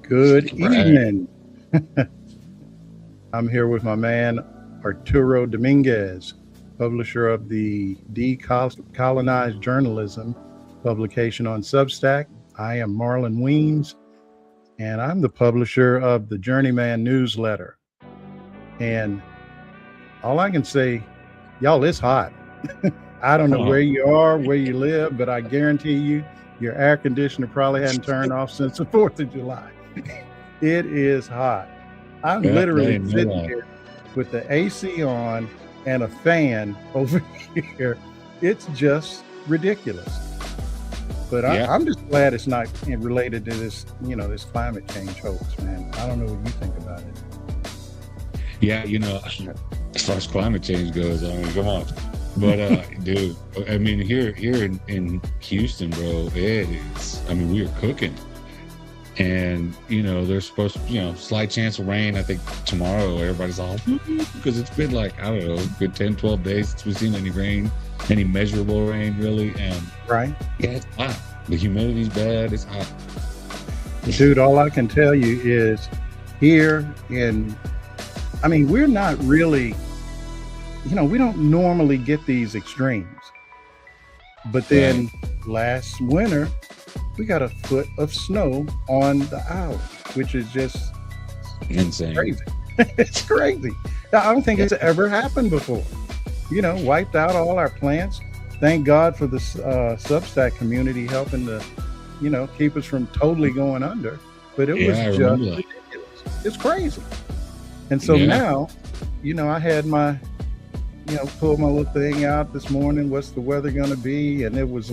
Good Right. evening. I'm here with my man Arturo Dominguez, publisher of the Decolonized Journalism publication on Substack. I am Marlon Weems, and I'm the publisher of the Journeyman newsletter. And all I can say, y'all, it's hot. I don't know where Oh, you are, where you live, but I guarantee you, your air conditioner probably hadn't turned off since the 4th of July. It is hot. I'm that literally ain't no sitting lie. here with the AC on and a fan over here. It's just ridiculous. But Yeah, I'm just glad it's not related to this climate change hoax, man. I don't know what you think about it. yeah. As far as climate change goes, I mean, come on. But dude, I mean, here in Houston, bro, it is. I mean, we are cooking, and there's supposed to, slight chance of rain. I think tomorrow everybody's all because it's been like, I don't know, good 10, 12 days since we've seen any rain, any measurable rain, really. And Right? yeah, it's hot. The humidity's bad. It's hot. Dude, all I can tell you is here I mean, we're not really, we don't normally get these extremes. But then last winter, we got a foot of snow on the island, which is just Insane. crazy. It's crazy. I don't think it's ever happened before. Wiped out all our plants. Thank God for the Substack community helping to, keep us from totally going under. But it was Yeah, I just remember that. ridiculous. It's crazy. And so Yeah. now, I had my, pulled my little thing out this morning. What's the weather going to be? And it was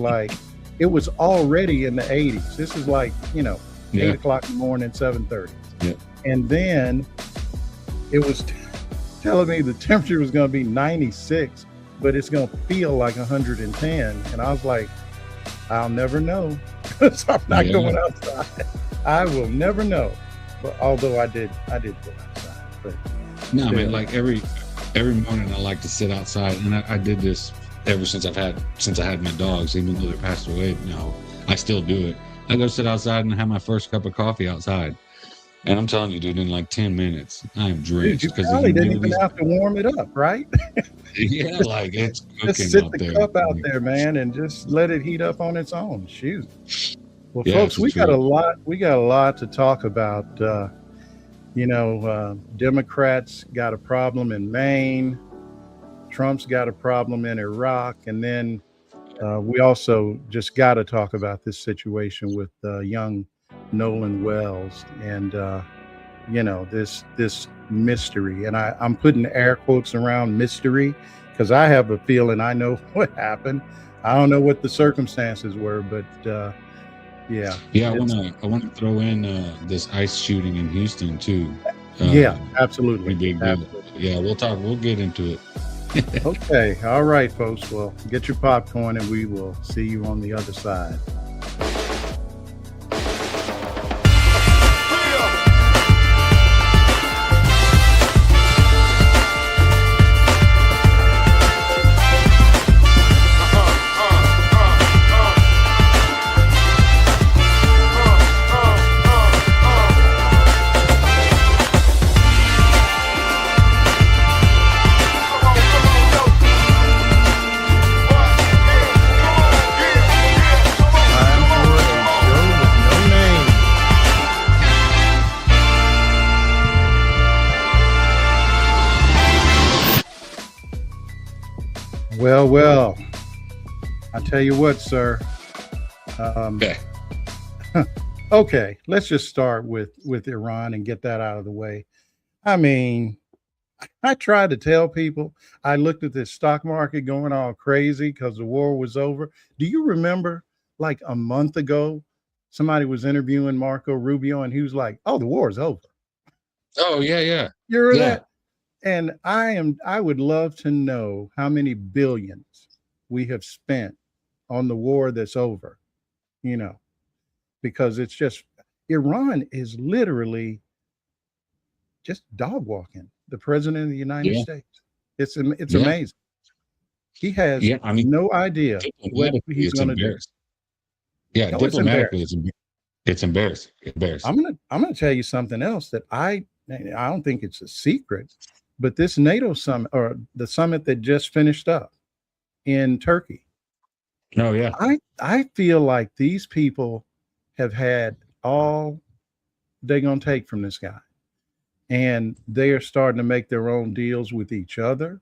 already in the 80s. This is like, 8 Yeah. o'clock in the morning, 7:30. Yeah. And then it was telling me the temperature was going to be 96, but it's going to feel like 110. And I was like, I'll never know because I'm not Yeah. going outside. I will never know. But although I did go outside. But No, still. man, like every morning I like to sit outside, and I did this ever since I had my dogs, even though they passed away now. I still do it. I go sit outside and have my first cup of coffee outside. And I'm telling you, dude, in like 10 minutes, I am Dude, drenched you because the probably didn't even humidity's have to warm it up, right? yeah, like it's Just cooking sit out the there. cup out there, man, and just let it heat up on its own. Shoot. Well, Yeah, folks, for we got a sure. lot. We got a lot to talk about. Democrats got a problem in Maine. Trump's got a problem in Iraq, and then we also just got to talk about this situation with young Nolan Wells and this mystery. And I'm putting air quotes around mystery because I have a feeling I know what happened. I don't know what the circumstances were, but yeah, Yeah, I it's wanna throw in this ICE shooting in Houston too. yeah, Pretty absolutely, big deal. absolutely. Yeah, we'll get into it. Okay, all right, folks. Well, get your popcorn, and we will see you on the other side. Time for a show with no name. Well, I tell you what, sir. Um, Okay. okay, let's just start with Iran and get that out of the way. I mean, I tried to tell people. I looked at this stock market going all crazy because the war was over. Do you remember, like a month ago, somebody was interviewing Marco Rubio, and he was like, "Oh, the war is over." Oh yeah, yeah. You remember Yeah. that? And I would love to know how many billions we have spent on the war that's over, you know, because it's just Iran is literally just dog walking the president of the United Yeah. States. It's Yeah. amazing. He has Yeah. I mean, no idea what diplomatically, he's it's going to do. embarrassing. Yeah, No, it's diplomatically, embarrassing. it's embarrassing. It's embarrassing. Embarrassing. I'm gonna tell you something else that I don't think it's a secret, but this NATO summit or the summit that just finished up in Turkey, No, yeah. I feel like these people have had all they're gonna take from this guy, and they are starting to make their own deals with each other.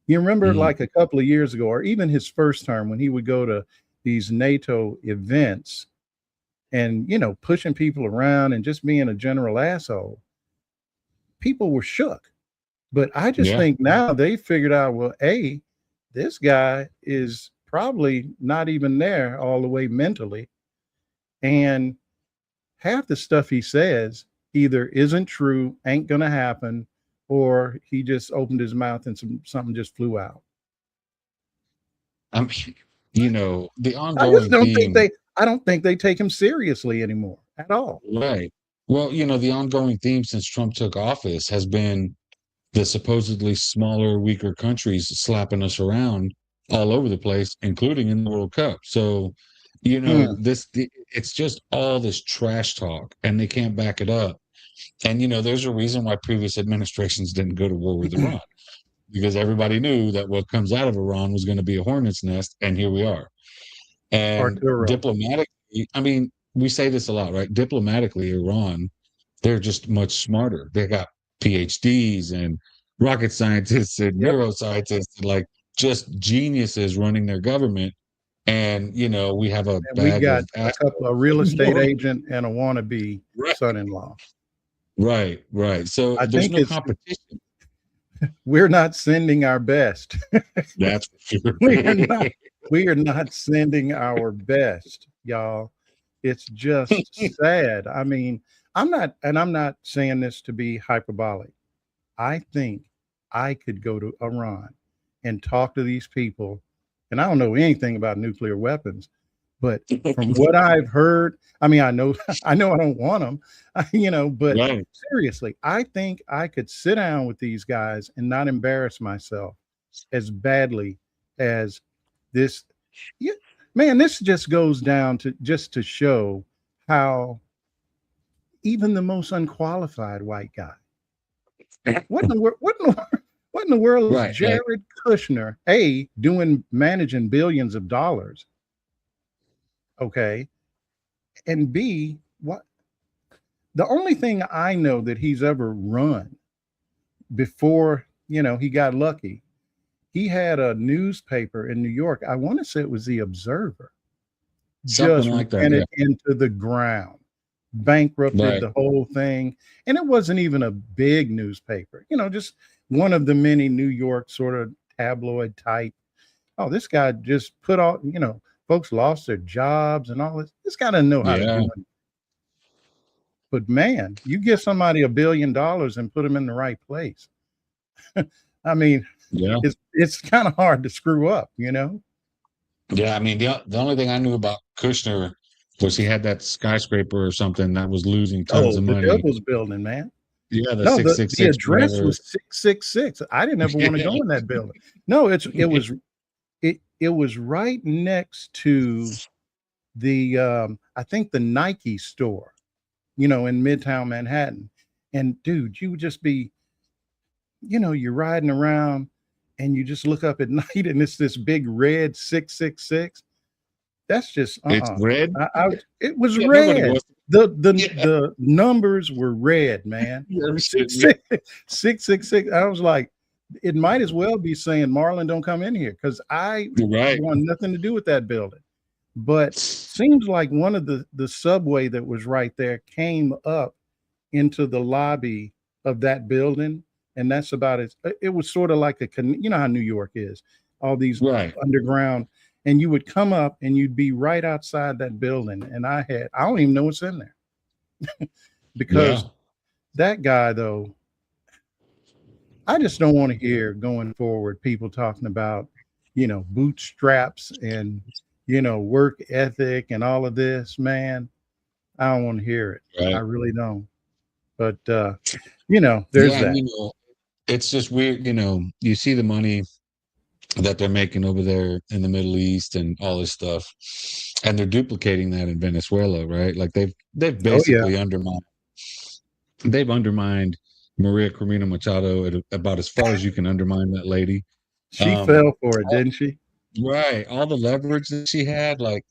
You remember, Mhm. like a couple of years ago, or even his first term, when he would go to these NATO events and pushing people around and just being a general asshole. People were shook. But I just Yeah. think now they figured out, well, A, this guy is probably not even there all the way mentally. And half the stuff he says either isn't true, ain't gonna happen, or he just opened his mouth and something just flew out. I'm, the I just ongoing don't think theme, I don't think they take him seriously anymore at all. right? Well, the ongoing theme since Trump took office has been the supposedly smaller, weaker countries slapping us around all over the place, including in the World Cup. So, Hmm. it's just all this trash talk, and they can't back it up. And there's a reason why previous administrations didn't go to war with Iran, because everybody knew that what comes out of Iran was going to be a hornet's nest, and here we are. And Arturo. diplomatically, I mean, we say this a lot, right? Diplomatically, Iran, they're just much smarter. They got PhDs and rocket scientists and Yep. neuroscientists, and like just geniuses running their government. And we have a And we bag got of a couple of real estate agent and a wannabe right, son-in-law. right, right. So I there's think no competition. we're not sending our best. That's for sure. we are not we are not sending our best, y'all. It's just sad. I mean, I'm not saying this to be hyperbolic. I think I could go to Iran and talk to these people, and I don't know anything about nuclear weapons, but from what I've heard, I mean, I know I know I don't want them, but Right. seriously, I think I could sit down with these guys and not embarrass myself as badly as this. Yeah, man, this just goes down to just to show how even the most unqualified white guy. What in the world? What in the world is Right. Like, Jared Kushner a doing managing billions of dollars? Okay, and B, what the only thing I know that he's ever run before he got lucky. He had a newspaper in New York. I want to say it was the Observer. something Just like that. ran Yeah. it into the ground, bankrupted Right. the whole thing, and it wasn't even a big newspaper. Just one of the many New York sort of tabloid type. Oh, this guy just put all. Folks lost their jobs and all this. This guy doesn't know how to Yeah. do it. But man, you give somebody $1 billion and put them in the right place. I mean, Yeah. it's kind of hard to screw up. Yeah, I mean, the only thing I knew about Kushner was he had that skyscraper or something that was losing tons Oh, of the money. Devil's Building, man. Yeah, the No, six the six the six address whatever. was 666. I didn't ever want to go in that building. No, it was right next to the I think the Nike store, in Midtown Manhattan. And dude, you would just be, you're riding around and you just look up at night and it's this big red 666. That's just It's red. it was Yeah, nobody red. wants. Yeah, The numbers were red, man. you're Six, shitting me. six, 666. I was like, it might as well be saying Marlon, don't come in here because I You're right. want nothing to do with that building. But seems like one of the subway that was right there came up into the lobby of that building, and that's about it. It was sort of like how New York is, all these Right. underground, and you would come up and you'd be right outside that building, and I don't even know what's in there Yeah. because that guy though, I just don't want to hear going forward people talking about, bootstraps and, work ethic and all of this, man. I don't want to hear it. I Right. really don't. But there's Yeah, and that. it's just weird. You see the money, that they're making over there in the Middle East and all this stuff, and they're duplicating that in Venezuela, right? Like they've Oh yeah, basically undermined Maria Corina Machado at about as far as you can undermine that lady. she Um, fell for it, didn't she? right, all the leverage that she had, like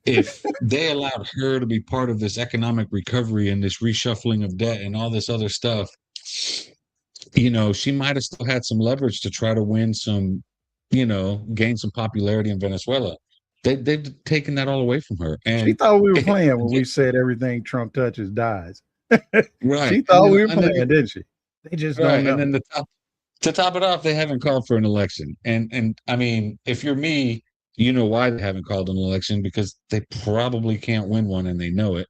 if they allowed her to be part of this economic recovery and this reshuffling of debt and all this other stuff, she might have still had some leverage to try to win some, gain some popularity in Venezuela. They've taken that all away from her. She And thought we were playing when we said everything Trump touches dies. right. She And thought then we were and then playing, didn't she? They just don't right. And know. then to top it off, they haven't called for an election. And I mean, if you're me, you know why they haven't called an election, because they probably can't win one and they know it.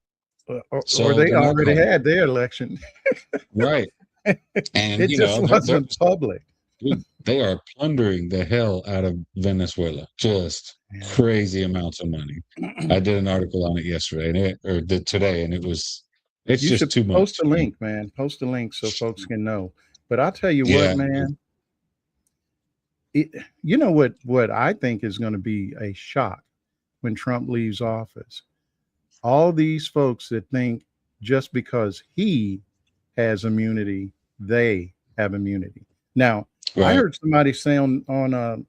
Or So they they're not already calling. had their election. Right. And It just they're wasn't public. dude, they are plundering the hell out of Venezuela. Just Yeah. crazy amounts of money. I did an article on it yesterday, today, and it's You just should too post much. a link, man. Post a link so folks can know. But I'll tell you what, Yeah, man. You know what I think is going to be a shock when Trump leaves office? All these folks that think just because he has immunity, they have immunity. Now, I right. heard somebody say on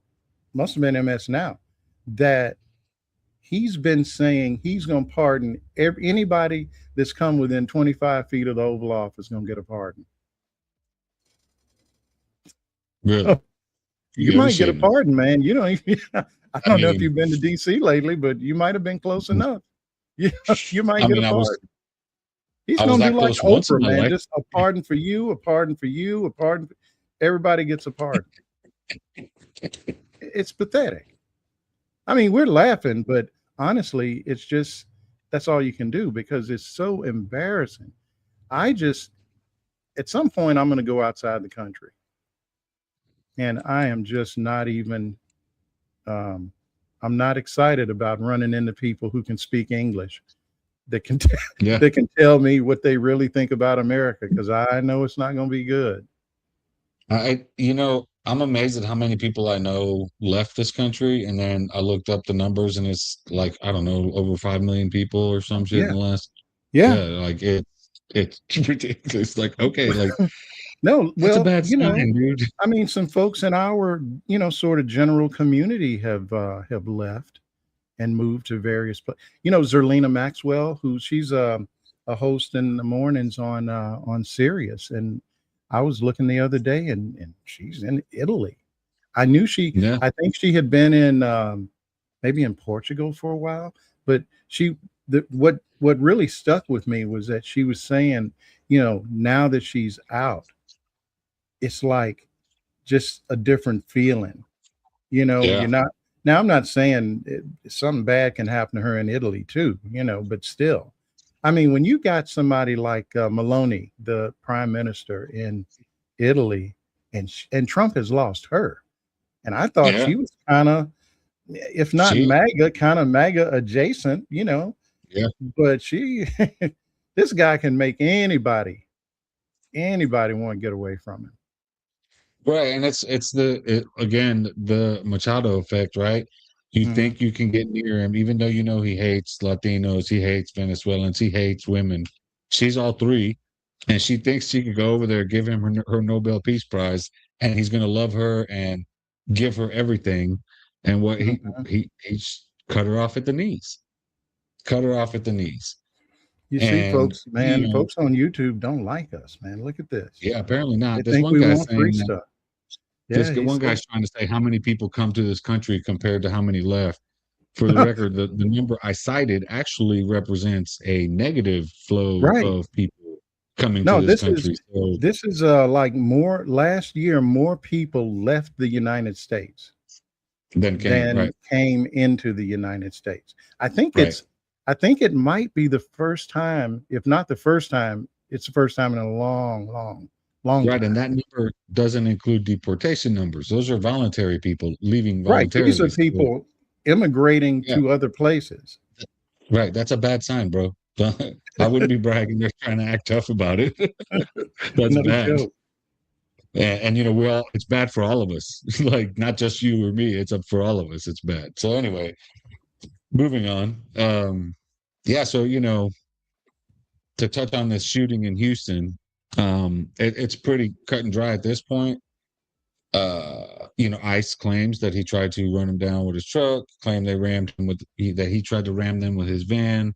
must have been MS Now that he's been saying he's going to pardon anybody that's come within 25 feet of the Oval Office going to get a pardon. Really. You You ever might get a seen them? pardon, man. You don't even, I I don't know if mean, you've been to DC lately, but you might have been close enough. You might I get a mean, pardon. He's I was going to do that like close once in Oprah, my man. life. Just a pardon for you, a pardon for you, a pardon. Everybody gets a pardon. It's pathetic. I mean, we're laughing, but honestly, it's just that's all you can do because it's so embarrassing. At some point, I'm going to go outside the country, and I am just not even. Um, I'm not excited about running into people who can speak English that can Yeah. that can tell me what they really think about America because I know it's not going to be good. I'm amazed at how many people I know left this country, and then I looked up the numbers, and it's like, I don't know, over 5 million people or some shit in Yeah, the last. yeah. Yeah, like it's ridiculous. Like, okay, like No, that's a well, bad sign, dude. I mean, some folks in our, sort of general community have left and moved to various places. Zerlina Maxwell, who she's a host in the mornings on Sirius, and I was looking the other day, and she's in Italy. I knew Yeah. I think she had been in maybe in Portugal for a while, but what really stuck with me was that she was saying, now that she's out, it's like just a different feeling. You're Yeah. not now. I'm not saying something bad can happen to her in Italy too, but still, I mean, when you got somebody like Meloni, the prime minister in Italy, and Trump has lost her, and I thought Yeah. she was kind of, if not She, MAGA, kind of MAGA adjacent, yeah. but this guy can make anybody want to get away from him. Right. And again, the Machado effect, right? You Mm-hmm. think you can get near him, even though he hates Latinos, he hates Venezuelans, he hates women. She's all three. And she thinks she could go over there, give him her Nobel Peace Prize, and he's going to love her and give her everything. And what he's cut her off at the knees. Cut her off at the knees. You see, And, folks, man, folks on YouTube don't like us, man. Look at this. yeah, apparently They not. This think one we guy want free saying that stuff. this Yeah, one guy's trying to say how many people come to this country compared to how many left. For the record, the number I cited actually represents a negative flow right. of people coming No, to this country. This is like last year, more people left the United States than came into the United States. I think right. I think it might be the first time, if not the first time, it's the first time in a long right, time. And that number doesn't include deportation numbers. Those are voluntary people leaving Right. voluntarily. These are people immigrating to other places. Right. That's a bad sign, bro. I wouldn't be bragging. They're trying to act tough about it. That's No bad. joke. And you know, it's bad for all of us. Like not just you or me, it's up for all of us. It's bad. So anyway, moving on. Yeah, so you know, to touch on this shooting in Houston, it's pretty cut and dry at this point. You know, ICE claims that he tried to run him down with his truck, claim they rammed him that he tried to ram them with his van.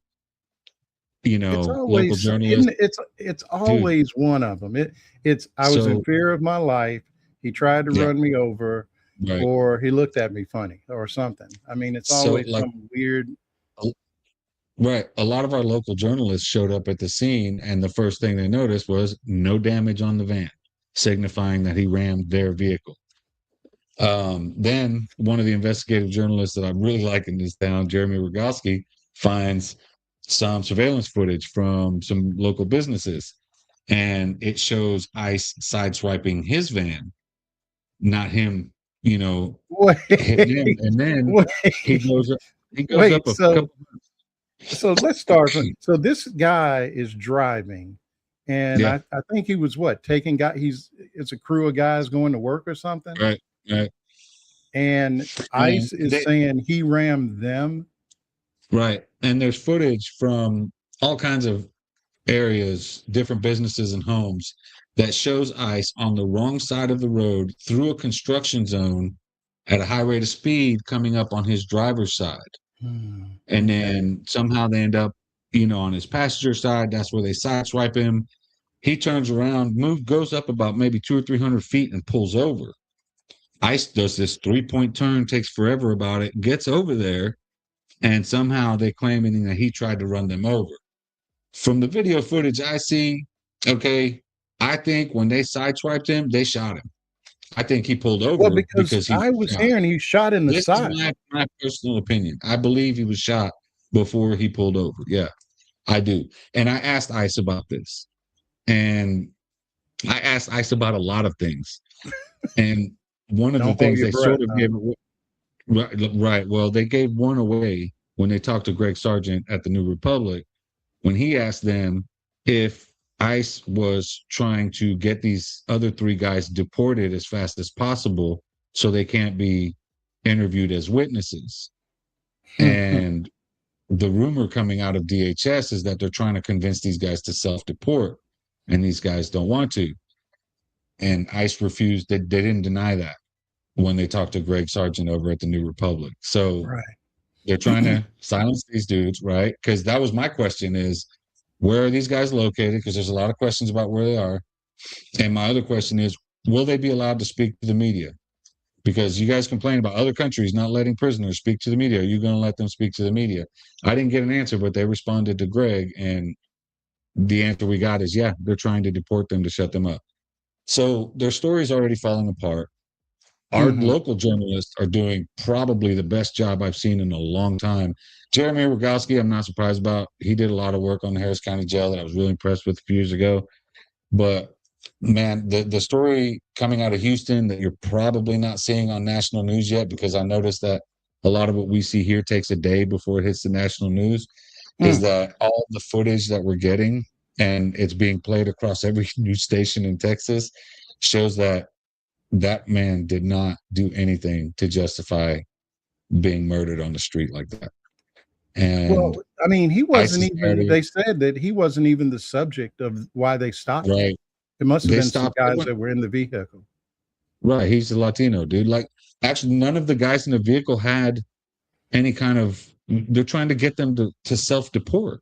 You It's know, local always journalists, it's dude. always one of them. It's I was in So fear of my life. He tried to yeah, run me over, right. or he looked at me funny, or something. I mean, it's So always like, some weird. right, a lot of our local journalists showed up at the scene, and the first thing they noticed was no damage on the van, signifying that he rammed their vehicle. Then one of the investigative journalists that I really like in this town, Jeremy Rogalski, finds some surveillance footage from some local businesses, and it shows ICE sideswiping his van, not him, you know, hitting him. Wait, And then he wait, goes up, he goes up wait. a So couple. let's start from. So this guy is driving, and Yeah, I think he was what taking guy. It's a crew of guys going to work or something, right, right. and And ICE is they, saying he rammed them. right. And there's footage from all kinds of areas, different businesses and homes that shows ICE on the wrong side of the road through a construction zone at a high rate of speed coming up on his driver's side. And Okay. then somehow they end up, you know, on his passenger side. That's where they sideswipe him. He turns around, goes up about maybe 200 or 300 feet and pulls over. ICE does this 3-point turn, takes forever about it, gets over there, and somehow they claiming that he tried to run them over. From the video footage I see, okay, I think when they sideswiped him, they shot him. I think he pulled Well, over because because he I was was shot. hearing he shot in the This is side. my personal opinion. I believe he was shot before he pulled over. Yeah, I do. And I asked ICE about this. And I asked ICE about a lot of things. And one of the Don't hold things your they breath, sort of huh? gave right. Well, they gave one away when they talked to Greg Sargent at the New Republic when he asked them if ICE was trying to get these other three guys deported as fast as possible so they can't be interviewed as witnesses. And the rumor coming out of DHS is that they're trying to convince these guys to self-deport, and these guys don't want to. And ICE refused. They didn't deny that when they talked to Greg Sargent over at the New Republic. So Right. they're trying to silence these dudes, right? Because that was my question: is where are these guys located? Because there's a lot of questions about where they are. And my other question is, will they be allowed to speak to the media? Because you guys complain about other countries not letting prisoners speak to the media. Are you going to let them speak to the media? I didn't get an answer, but they responded to Greg, and the answer we got is, yeah, they're trying to deport them to shut them up. So their story's already falling apart. Our Mhm. local journalists are doing probably the best job I've seen in a long time. Jeremy Rogalski, I'm not surprised about. He did a lot of work on the Harris County Jail that I was really impressed with a few years ago. But man, the story coming out of Houston that you're probably not seeing on national news yet, because I noticed that a lot of what we see here takes a day before it hits the national news, is Mm. that all the footage that we're getting and it's being played across every news station in Texas shows that that man did not do anything to justify being murdered on the street like that. And Well, I mean, he wasn't ISIS even narrative, they said that he wasn't even the subject of why they stopped him. right? It must have They been some stopped. They guys went that were in the vehicle. right. He's a Latino dude. Like, actually, none of the guys in the vehicle had any kind of. They're trying to get them to self deport.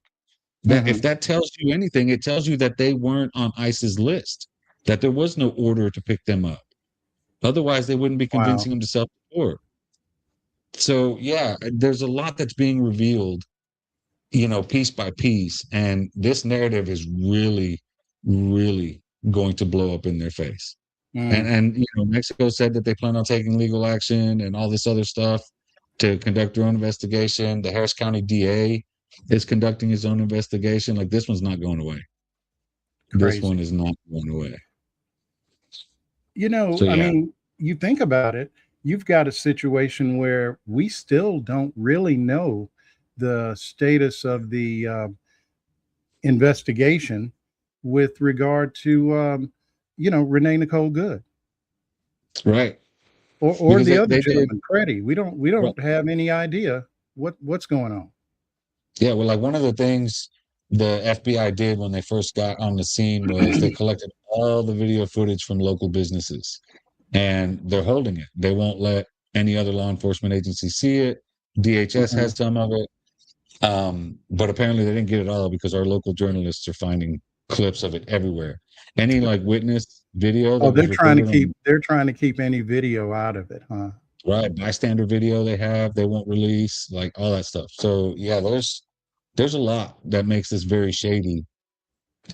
That if Mhm. that tells you anything, it tells you that they weren't on ICE's list. That there was no order to pick them up. Otherwise, they wouldn't be Wow. convincing them to self deport. So yeah, there's a lot that's being revealed, you know, piece by piece, and this narrative is really, really going to blow up in their face. Mm. And you know, Mexico said that they plan on taking legal action and all this other stuff to conduct their own investigation. The Harris County DA is conducting his own investigation. Like this one's not going away. This Crazy. one is not going away. So I yeah, mean, you think about it, you've got a situation where we still don't really know the status of the investigation with regard to, Renee Nicole Good. Right. or Because the other they did. gentleman, Freddie. We Well, don't have any idea what's going on. yeah, well, like one of the things the FBI did when they first got on the scene was they collected all the video footage from local businesses and they're holding it. They won't let any other law enforcement agency see it. DHS Mhm. has some of it. But apparently they didn't get it all because our local journalists are finding clips of it everywhere. Any like witness video Oh, that was recorded on they're trying to keep any video out of it, huh? right bystander video they have, they won't release, like all that stuff. So yeah, there's a lot that makes this very shady.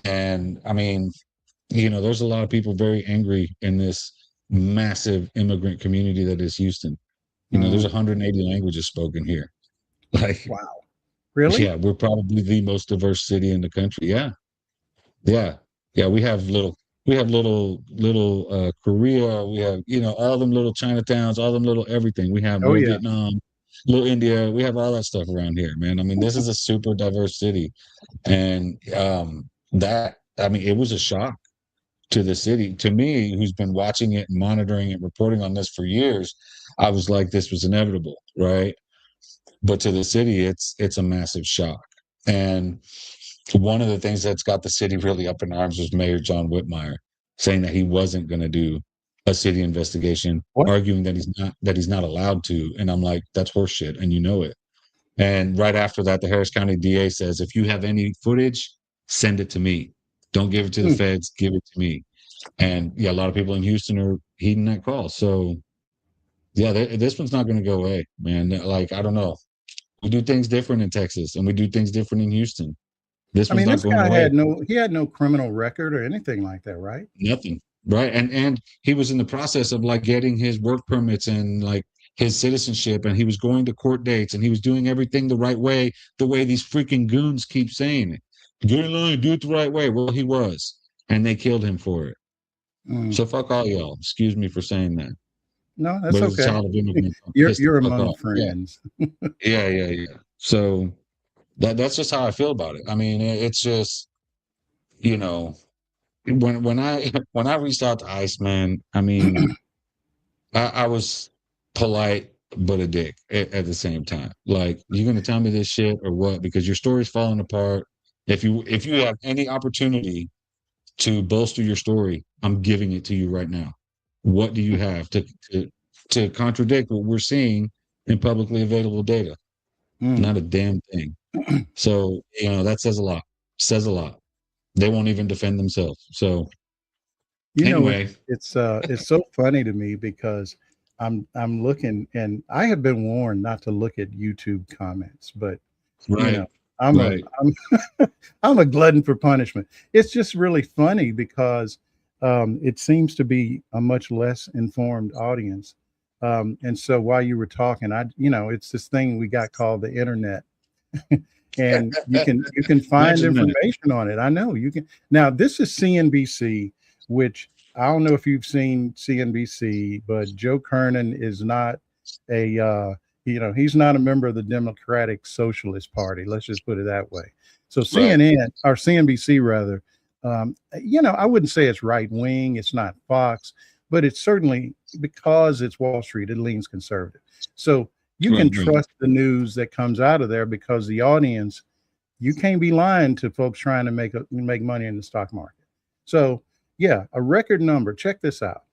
And I mean, there's a lot of people very angry in this massive immigrant community that is Houston. There's Mm. 180 languages spoken here. Like, Wow. Really? yeah, we're probably the most diverse city in the country. Yeah. Yeah. Yeah. We have little Korea. We have, all them little Chinatowns, all them little everything. We have Oh little yeah. Vietnam, little India. We have all that stuff around here, man. I mean, this is a super diverse city. And I mean, it was a shock to the city. To me, who's been watching it and monitoring it, reporting on this for years, I was like, this was inevitable, right? But to the city, it's a massive shock. And one of the things that's got the city really up in arms was Mayor John Whitmire saying that he wasn't going to do a city investigation, What? arguing that he's not allowed to. And I'm like, that's horseshit, and you know it. And right after that, the Harris County DA says, if you have any footage, send it to me. Don't give it to the Hmm. feds, give it to me. And yeah, a lot of people in Houston are heeding that call. So yeah, this one's not going to go away, man. Like, I don't know. We do things different in Texas and we do things different in Houston. This I one's mean, not this going guy away. had no criminal record or anything like that, right? Nothing. Right. And he was in the process of like getting his work permits and like his citizenship, and he was going to court dates and he was doing everything the right way, the way these freaking goons keep saying it. Get in line, do it the right way. Well, he was. And they killed him for it. Mm. So fuck all y'all. Excuse me for saying that. No, that's But as a okay. child of immigrants, I'm pissed the You're fuck among off. Yeah. friends. Yeah, yeah, yeah. So that's just how I feel about it. I mean, it's just, you know, when I when I reached out to Iceman, I mean, I was polite but a dick at the same time. Like, you're gonna tell me this shit or what? Because your story's falling apart. If you have any opportunity to bolster your story, I'm giving it to you right now. What do you have to contradict what we're seeing in publicly available data? Mm. Not a damn thing. So, that says a lot. Says a lot. They won't even defend themselves. So You know, anyway, it's so funny to me because I'm looking, and I have been warned not to look at YouTube comments, but you know, right, I'm a right, I'm I'm a glutton for punishment. It's just really funny because it seems to be a much less informed audience. And so while you were talking, it's this thing we got called the internet, and you can find imagine that. information on it. I know you can. Now this is CNBC, which I don't know if you've seen CNBC, but Joe Kernan is not a he's not a member of the Democratic Socialist Party. Let's just put it that way. So Right, CNN or CNBC rather, I wouldn't say it's right wing. It's not Fox, but it's certainly, because it's Wall Street, it leans conservative. So you right, can right. trust the news that comes out of there because the audience, you can't be lying to folks trying to make money in the stock market. So yeah, a record number. Check this out.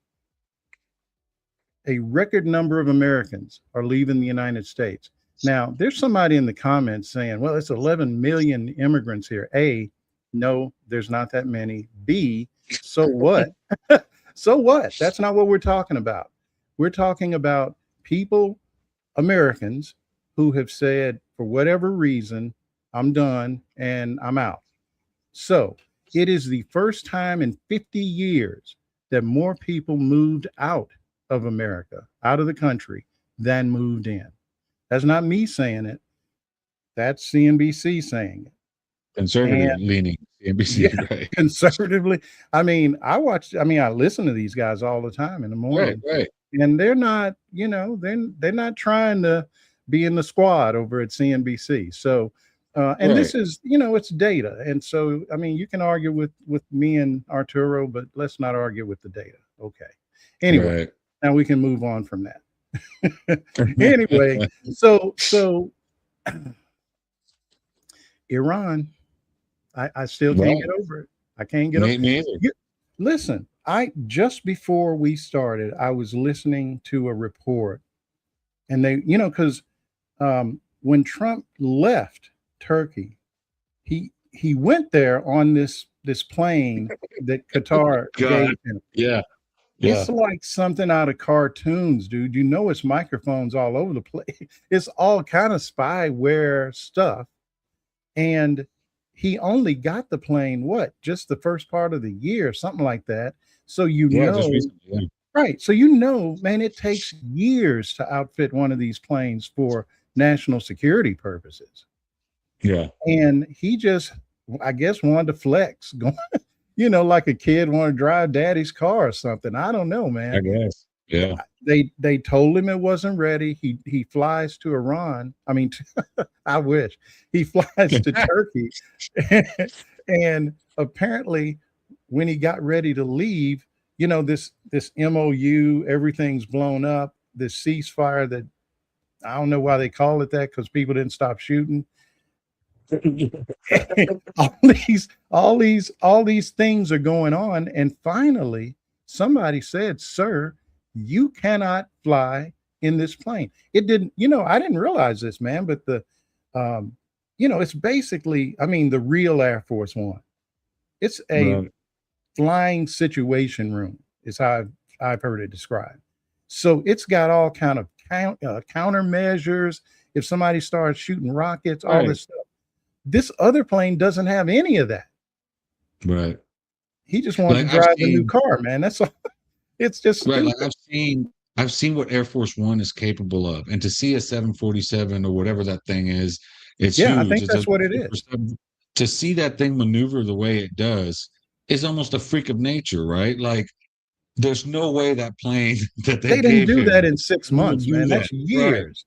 A record number of Americans are leaving the United States. Now, there's somebody in the comments saying, well, it's 11 million immigrants here. A, no, there's not that many. B, so what? So what? That's not what we're talking about. We're talking about people, Americans, who have said, for whatever reason, I'm done and I'm out. So it is the first time in 50 years that more people moved out of America, out of the country, than moved in. That's not me saying it. That's CNBC saying it. Conservative And leaning yeah, NBC, right, conservatively, I listen to these guys all the time in the right, morning, right, and they're not, they're not trying to be in the squad over at CNBC. So, and right, this is, it's data, and so I mean, you can argue with me and Arturo, but let's not argue with the data. Okay. Anyway, right. Now we can move on from that. Anyway, so Iran, I still can't Right. get over it. I can't get over. Me either. You, listen, I just before we started, I was listening to a report, and they, because when Trump left Turkey, he went there on this plane that Qatar God. gave him. Yeah. It's like something out of cartoons, dude. It's microphones all over the place. It's all kind of spyware stuff. And he only got the plane, just the first part of the year, something like that. So Just recently, yeah. right. So man, it takes years to outfit one of these planes for national security purposes. Yeah. And he just, I guess, wanted to flex, going, like a kid want to drive daddy's car or something. I don't know, man. I guess. Yeah. They told him it wasn't ready. He flies to Iran. I mean, I wish he flies to Turkey, and apparently, when he got ready to leave, this MOU, everything's blown up. This ceasefire that I don't know why they call it that, because people didn't stop shooting. all these things are going on, and finally somebody said, "Sir, you cannot fly in this plane." It didn't, I didn't realize this, man, but it's basically, the real Air Force One. It's a flying situation room, is how I've heard it described. So it's got all kind of countermeasures. If somebody starts shooting rockets, all this stuff. This other plane doesn't have any of that. Right. He just wanted to drive the new car, man. That's all. It's just right. Like I've seen what Air Force One is capable of, and to see a 747 or whatever that thing is, it's huge. I think that's what it is. To see that thing maneuver the way it does is almost a freak of nature, right? Like, there's no way that plane that they didn't do that in 6 months, man. That's years.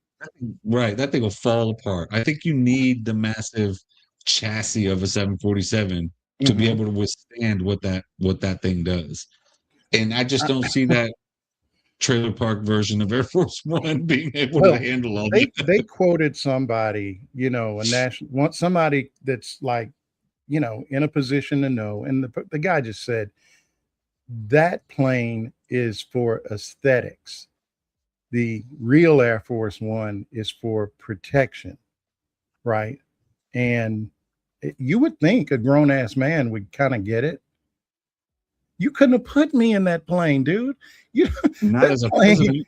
Right. That thing will fall apart. I think you need the massive chassis of a 747 to be able to withstand what that thing does. And I just don't see that trailer park version of Air Force One being able to handle all that. They quoted somebody, somebody that's like, in a position to know. And the guy just said, that plane is for aesthetics. The real Air Force One is for protection, right? And you would think a grown-ass man would kind of get it. You couldn't have put me in that plane, dude. Not as a president.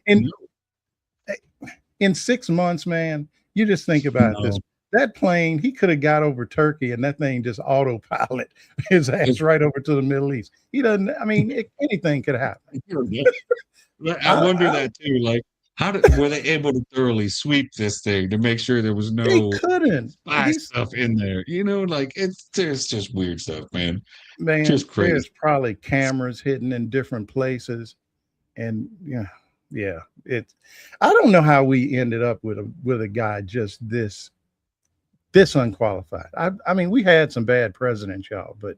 In 6 months, man, you just think about this. That plane, he could have got over Turkey, and that thing just autopilot his ass right over to the Middle East. He doesn't, anything could happen. I wonder that too. Like, were they able to thoroughly sweep this thing to make sure there was no spy stuff in there? There's just weird stuff, man. Man, just crazy. There's probably cameras hidden in different places, and I don't know how we ended up with a guy just this unqualified. We had some bad presidents, y'all, but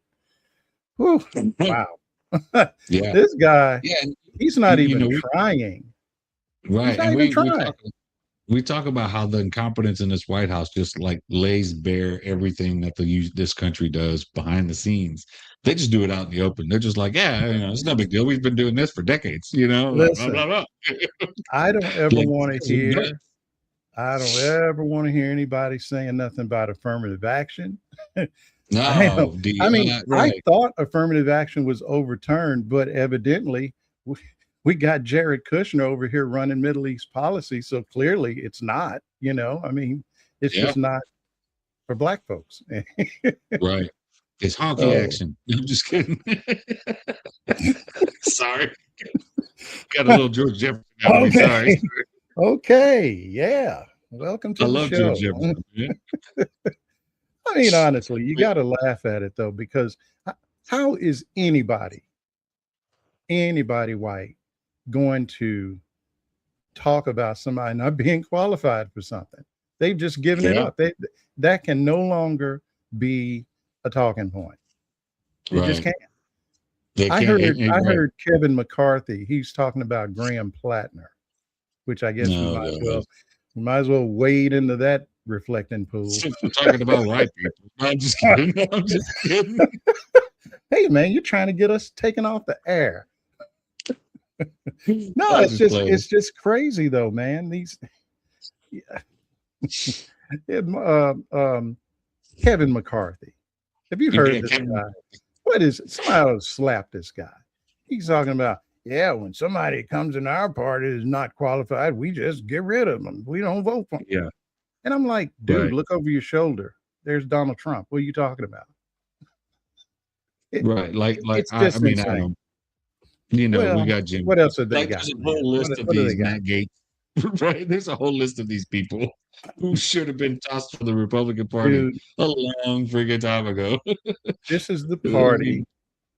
wow. Yeah. This guy, he's not even trying. Right. And we talk about how the incompetence in this White House just like lays bare everything that this country does behind the scenes. They just do it out in the open. They're just like, it's no big deal. We've been doing this for decades, Listen, blah, blah, blah. I don't ever want to hear. I don't ever want to hear anybody saying nothing about affirmative action. No, I thought affirmative action was overturned, but evidently we got Jared Kushner over here running Middle East policy, so clearly it's not. It's just not for Black folks. Right. It's honky action. I'm just kidding. Sorry. Got a little George Jefferson. Okay. Sorry. Okay. Yeah. Welcome to the show. George Jefferson. Yeah. Honestly, you got to laugh at it though, because how is anybody white going to talk about somebody not being qualified for something? They've just given it up. That can no longer be a talking point. It just can't. They I can't. heard I Right. heard Kevin McCarthy. He's talking about Graham Plattner, which I guess No, God. we might as well wade into that reflecting pool. Since we're talking about white people, I'm just kidding. I'm just kidding. Hey man, you're trying to get us taken off the air. No, I was just playing. it's just crazy though, man. These Kevin McCarthy. Have you heard Yeah, this Kevin, guy? What is it? Somebody ought to slap this guy. He's talking about, yeah, when somebody comes in our party is not qualified, we just get rid of them. We don't vote for them. yeah, And I'm like, dude, right, look over your shoulder. There's Donald Trump. What are you talking about? right. Like It's I just mean, insane. we Well, got Jim. what else have they Like got, there's a man? whole list of What do they these got? Matt Gates. Right, there's a whole list of these people who should have been tossed for the Republican Party Dude, a long freaking time ago. this is the I party. mean,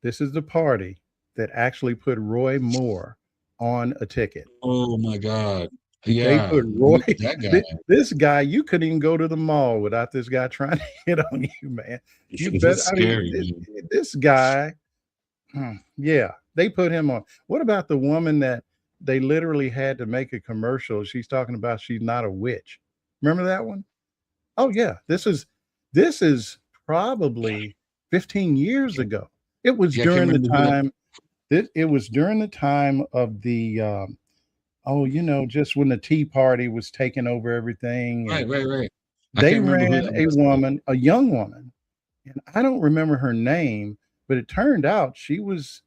This is the party that actually put Roy Moore on a ticket. oh my God. They Yeah, put Roy, that guy. this guy, you couldn't even go to the mall without this guy trying to hit on you, man. You bet. It's I mean, scary, man. this guy, yeah, they put him on. What about the woman that they literally had to make a commercial? She's talking about she's not a witch. Remember that one? Oh yeah, this is probably 15 years ago. It was Yeah, I can't during the remember who that. time. It was during the time of the just when the Tea Party was taking over everything, Right, and right, right. I they can't remember who ran that a was. woman, a young woman, and I don't remember her name, but it turned out she was,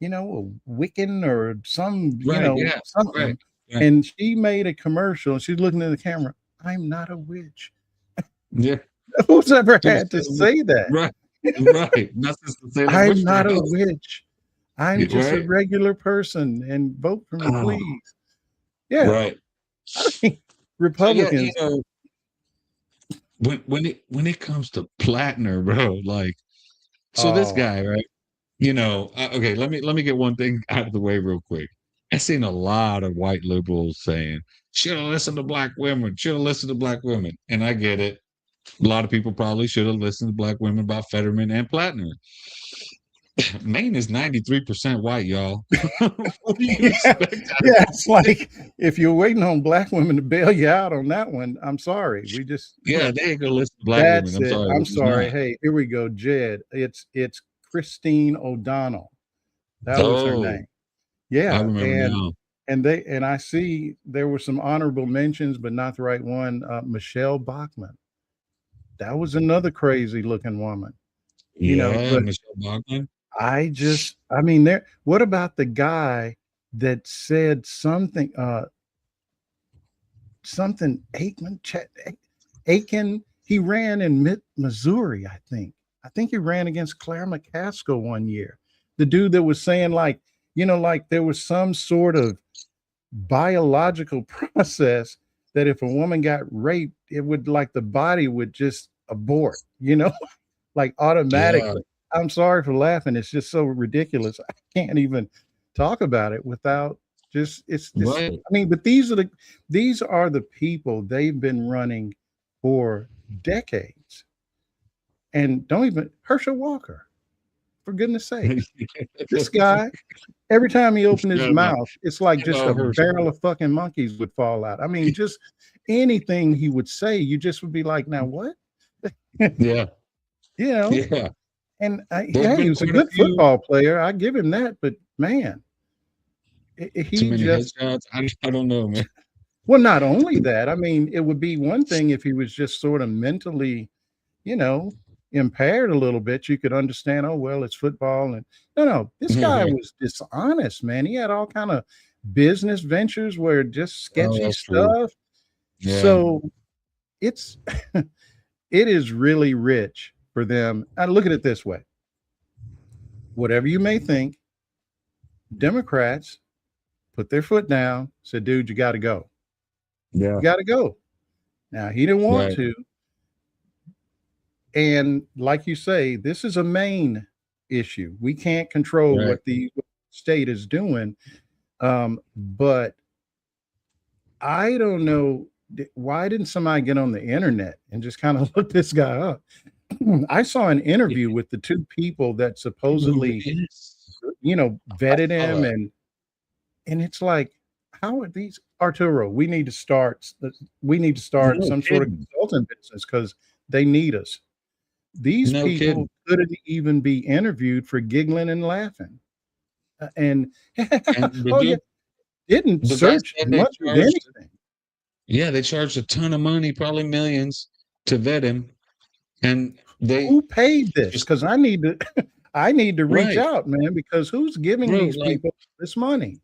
a Wiccan or some, Right, yeah, something. right, right. And she made a commercial and she's looking at the camera. I'm not a witch. Yeah, Who's ever she was had to telling say that? right, right. Not just to say that I'm witch not a trials, witch. I'm just a right? regular person and vote for me, Oh, please. Yeah. right. I mean, So yeah, Republicans. when it comes to Plattner, bro, like, so this Oh, guy, right? Okay, let me get one thing out of the way real quick. I seen a lot of white liberals saying, should have listened to black women, should have listened to black women. And I get it. A lot of people probably should have listened to black women about Fetterman and Plattner. Maine is 93% white, y'all. What do you yeah, expect out of yeah. It's like if you're waiting on black women to bail you out on that one, I'm sorry. We just Yeah, they ain't gonna listen to black women. that's I'm it. sorry. I'm They're just sorry. not. Hey, here we go, Jed. It's Christine O'Donnell. That was her Oh, name. I Yeah, remember now. and I see there were some honorable mentions, but not the right one. Michelle Bachmann. That was another crazy looking woman. Yeah, But Michelle Bachmann. I mean, what about the guy that said something, something Aikman, Chet Aiken, he ran in Missouri, I think. I think he ran against Claire McCaskill one year. The dude that was saying like there was some sort of biological process that if a woman got raped, it would like the body would just abort, like Yeah, automatically. I'm sorry for laughing. It's just so ridiculous. I can't even talk about it without just it's right. I mean, but these are the people they've been running for decades. And don't even Herschel Walker, for goodness sake. This guy, every time he opened his Forgot about, mouth, it's like forgot just about a Herschel. barrel of fucking monkeys would fall out. I mean, just anything he would say, you just would be like, now what? Yeah, yeah. And There's he been was a quite a good few. football player. I give him that, but man, Too he many just headshots. I don't know, man. well, not only that. I mean, it would be one thing if he was just sort of mentally, you know, impaired a little bit. You could understand. Oh well, it's football, and no, this guy was dishonest, man. He had all kind of business ventures where just Oh, sketchy that's true. stuff. Yeah, So it's it is really rich for them. I look at it this way. Whatever you may think, Democrats put their foot down, said, dude, you got to go. yeah, You got to go. Now, he didn't want right, to. And like you say, this is a Maine issue. We can't control right. what the state is doing. But I don't know. Why didn't somebody get on the internet and just kind of look this guy up? I saw an interview with the two people that supposedly Yes. vetted him, Oh, and it's like, how are these Arturo? We need to start no some sort of kidding. consulting business because they need us. These No people kidding. couldn't even be interviewed for giggling and laughing, and And the oh yeah, dude, didn't the guy search said they much of charged, anything. yeah, they charged a ton of money, probably millions, to vet him. And they Who paid this? just, Because I need to, I need to reach right, out, man. Because who's giving bro, these like, people this money?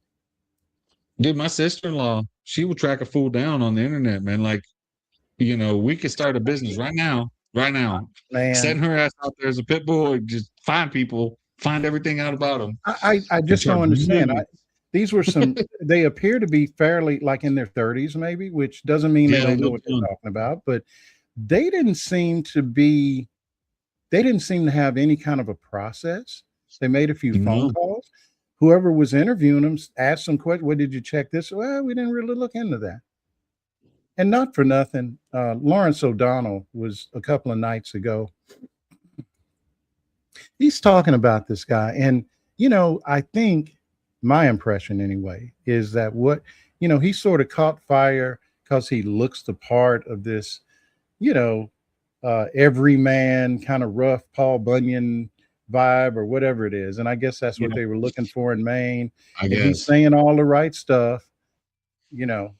dude, my sister-in-law, she would track a fool down on the internet, man. Like, we could start a business right now, Man, setting her ass out there as a pit bull, and just find people, find everything out about them, I and just don't charge understand. millions. These were some. They appear to be fairly like in their 30s, maybe, which doesn't mean they Yeah, they don't know look what they're young. talking about. But they didn't seem to be. They didn't seem to have any kind of a process. They made a few phone No, calls. Whoever was interviewing them asked some questions. What did you check this? Well, we didn't really look into that. And not for nothing, Lawrence O'Donnell was a couple of nights ago. He's talking about this guy. And, I think my impression anyway is that he sort of caught fire because he looks the part of this, you know, everyman kind of rough Paul Bunyan vibe or whatever it is. And I guess that's what yeah, they were looking for in Maine. I And he's guess. saying all the right stuff, you know,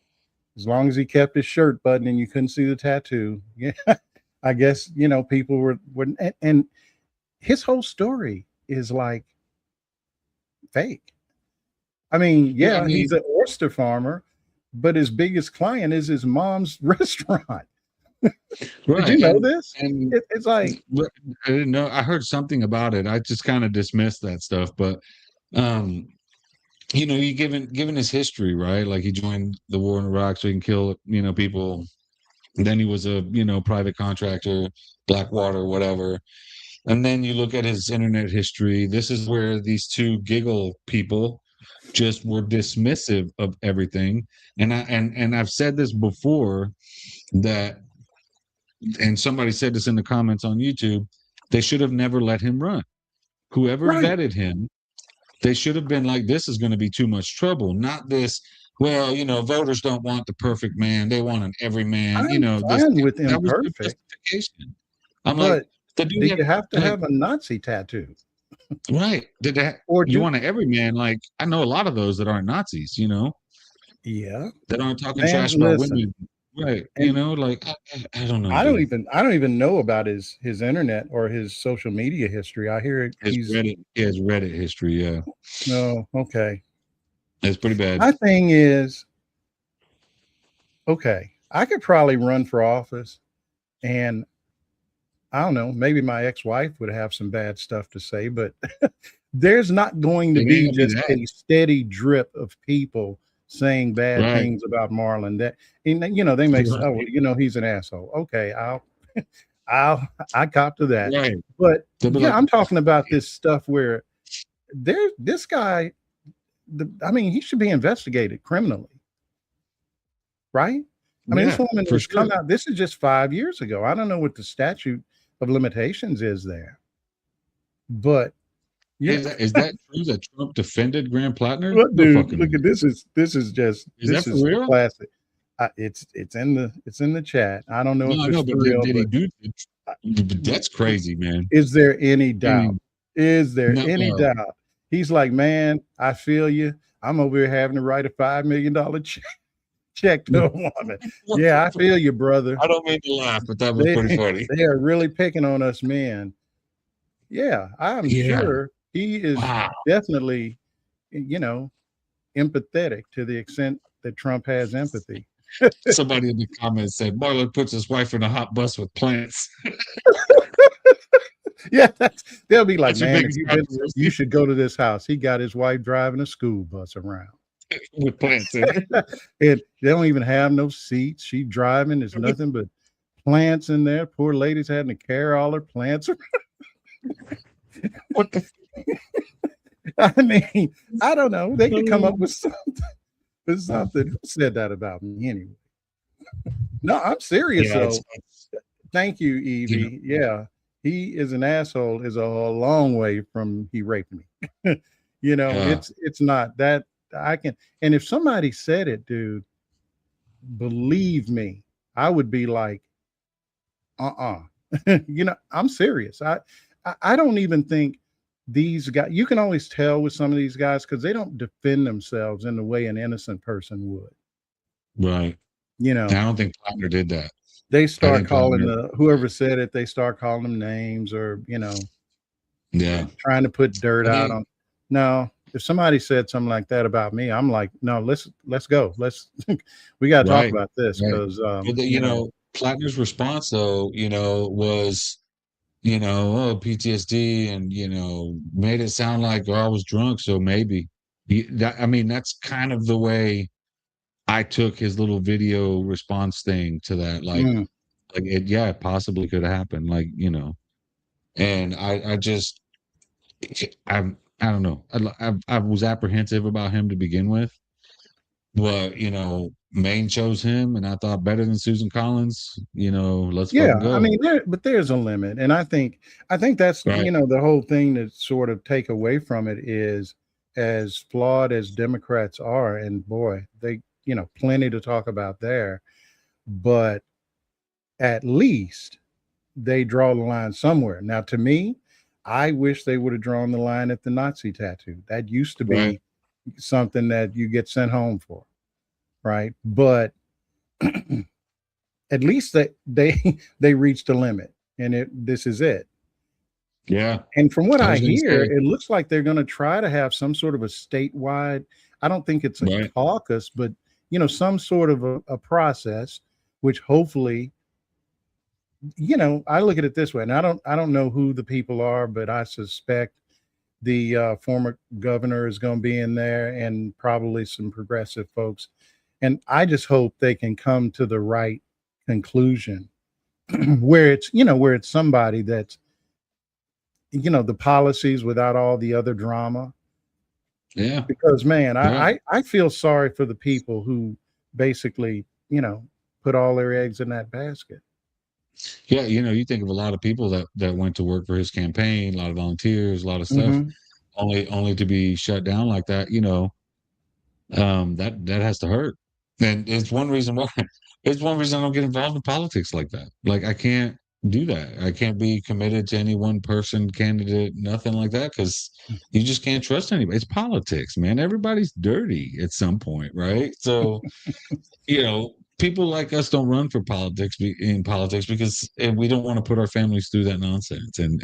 as long as he kept his shirt buttoned and you couldn't see the tattoo. Yeah. I guess, people were and his whole story is like fake. I mean, Yeah, I yeah, he's mean, an oyster farmer, but his biggest client is his mom's restaurant. Did you right, know this? and It's like, but I didn't know. I heard something about it. I just kind of dismissed that stuff, but um, he given his history, right? Like he joined the war in Iraq so he can kill, people. And then he was a, private contractor, Blackwater, whatever. And then you look at his internet history. This is where these two giggle people just were dismissive of everything. And I've said this before that, and somebody said this in the comments on YouTube, they should have never let him run. Whoever right. vetted him, they should have been like, this is going to be too much trouble. Not this, well, voters don't want the perfect man. They want an everyman, I'm this, fine with that was the imperfect, justification. I'm like, but the dude do had, you have to like, have a Nazi tattoo? right. Did that, Or you do want an everyman? Like, I know a lot of those that aren't Nazis, yeah. that aren't talking Man, trash about listen. women. Right. And Like, I don't know, dude. I don't even know about his internet or his social media history. I hear His Reddit history, yeah. no, okay. It's pretty bad. My thing is, okay, I could probably run for office and I don't know, maybe my ex-wife would have some bad stuff to say, but there's not going to It be ain't gonna be just that. a steady drip of people saying bad Right. things about Marlon. That they may say, oh, well, he's an asshole. Okay, I'll I cop to that. Right. But They'll be yeah, like, I'm talking about this stuff where this guy, I mean, he should be investigated criminally, right? I mean, this yeah, woman for has sure. come out. This is just 5 years ago. I don't know what the statute of limitations is there, but yeah. Is that true that Trump defended Graham Plattner? Well, No dude, fucking look way. at this. Is that This for is real? classic. It's in the chat. I don't know if No, I it's know, for but did, real, did he but do it? That's crazy, man. is there any I doubt? mean, Is there no, any doubt? He's like, man, I feel you. I'm over here having to write a $5 million check to a woman. Yeah, I feel you, brother. I don't mean to laugh, but that was They pretty funny. they are really picking on us men. Yeah, I'm Yeah. sure he is Wow. definitely, empathetic to the extent that Trump has empathy. Somebody in the comments said Marlon puts his wife in a hot bus with plants. Yeah, they'll be like, That's your man, biggest you controversy should go to this house. He got his wife driving a school bus around. with plants in it. And they don't even have no seats. She driving. There's nothing but plants in there. Poor lady's having to carry all her plants around. What the? I mean, I don't know. They could come up with something. Who said that about me anyway? No, I'm serious Yeah, though. Thank you, Evie. Yeah, he is an asshole. Is a long way from he raped me. You know, Yeah. it's not that I can. And if somebody said it, dude, believe me, I would be like, you know, I'm serious. I don't even think these guys. You can always tell with some of these guys because they don't defend themselves in the way an innocent person would. Right. You I know, don't think Plattner did that. they I start think calling Plattner, the whoever said it. They start calling them names, or you know, yeah. trying to put dirt I out think on. No, if somebody said something like that about me, I'm like, no, let's go. Let's we got to talk right, about this right. because But you know, Plattner's response though, was, oh, PTSD, and made it sound like, oh, I was drunk, so maybe. I mean, that's kind of the way I took his little video response thing to that. mm, Like it, yeah, it possibly could have happened. And I just, I don't know. I was apprehensive about him to begin with, but Maine chose him, and I thought better than Susan Collins. Let's fucking yeah. I go. mean, but there's a limit, and I think that's Right, the whole thing to sort of take away from it is as flawed as Democrats are, and boy, they plenty to talk about there, but at least they draw the line somewhere. Now, to me, I wish they would have drawn the line at the Nazi tattoo. That used to right. be something that you get sent home for, right? But at least they reached a limit, and this is it. Yeah, And from what I I was gonna hear, say, it looks like they're going to try to have some sort of a statewide. I don't think it's a right. caucus, but some sort of a process, which hopefully I look at it this way, and I don't know who the people are, but I suspect the former governor is going to be in there, and probably some progressive folks. And I just hope they can come to the right conclusion, where it's somebody that's the policies without all the other drama. Yeah, Because man, yeah. I feel sorry for the people who basically put all their eggs in that basket. Yeah, you think of a lot of people that went to work for his campaign, a lot of volunteers, a lot of stuff, Hmm. only to be shut down like that. That has to hurt. And it's one reason why it's one reason I don't get involved in politics like that. Like I can't do that. I can't be committed to any one person, candidate, nothing like that, because you just can't trust anybody. It's politics, man. Everybody's dirty at some point, right? So people like us don't run for politics in politics because we don't want to put our families through that nonsense, and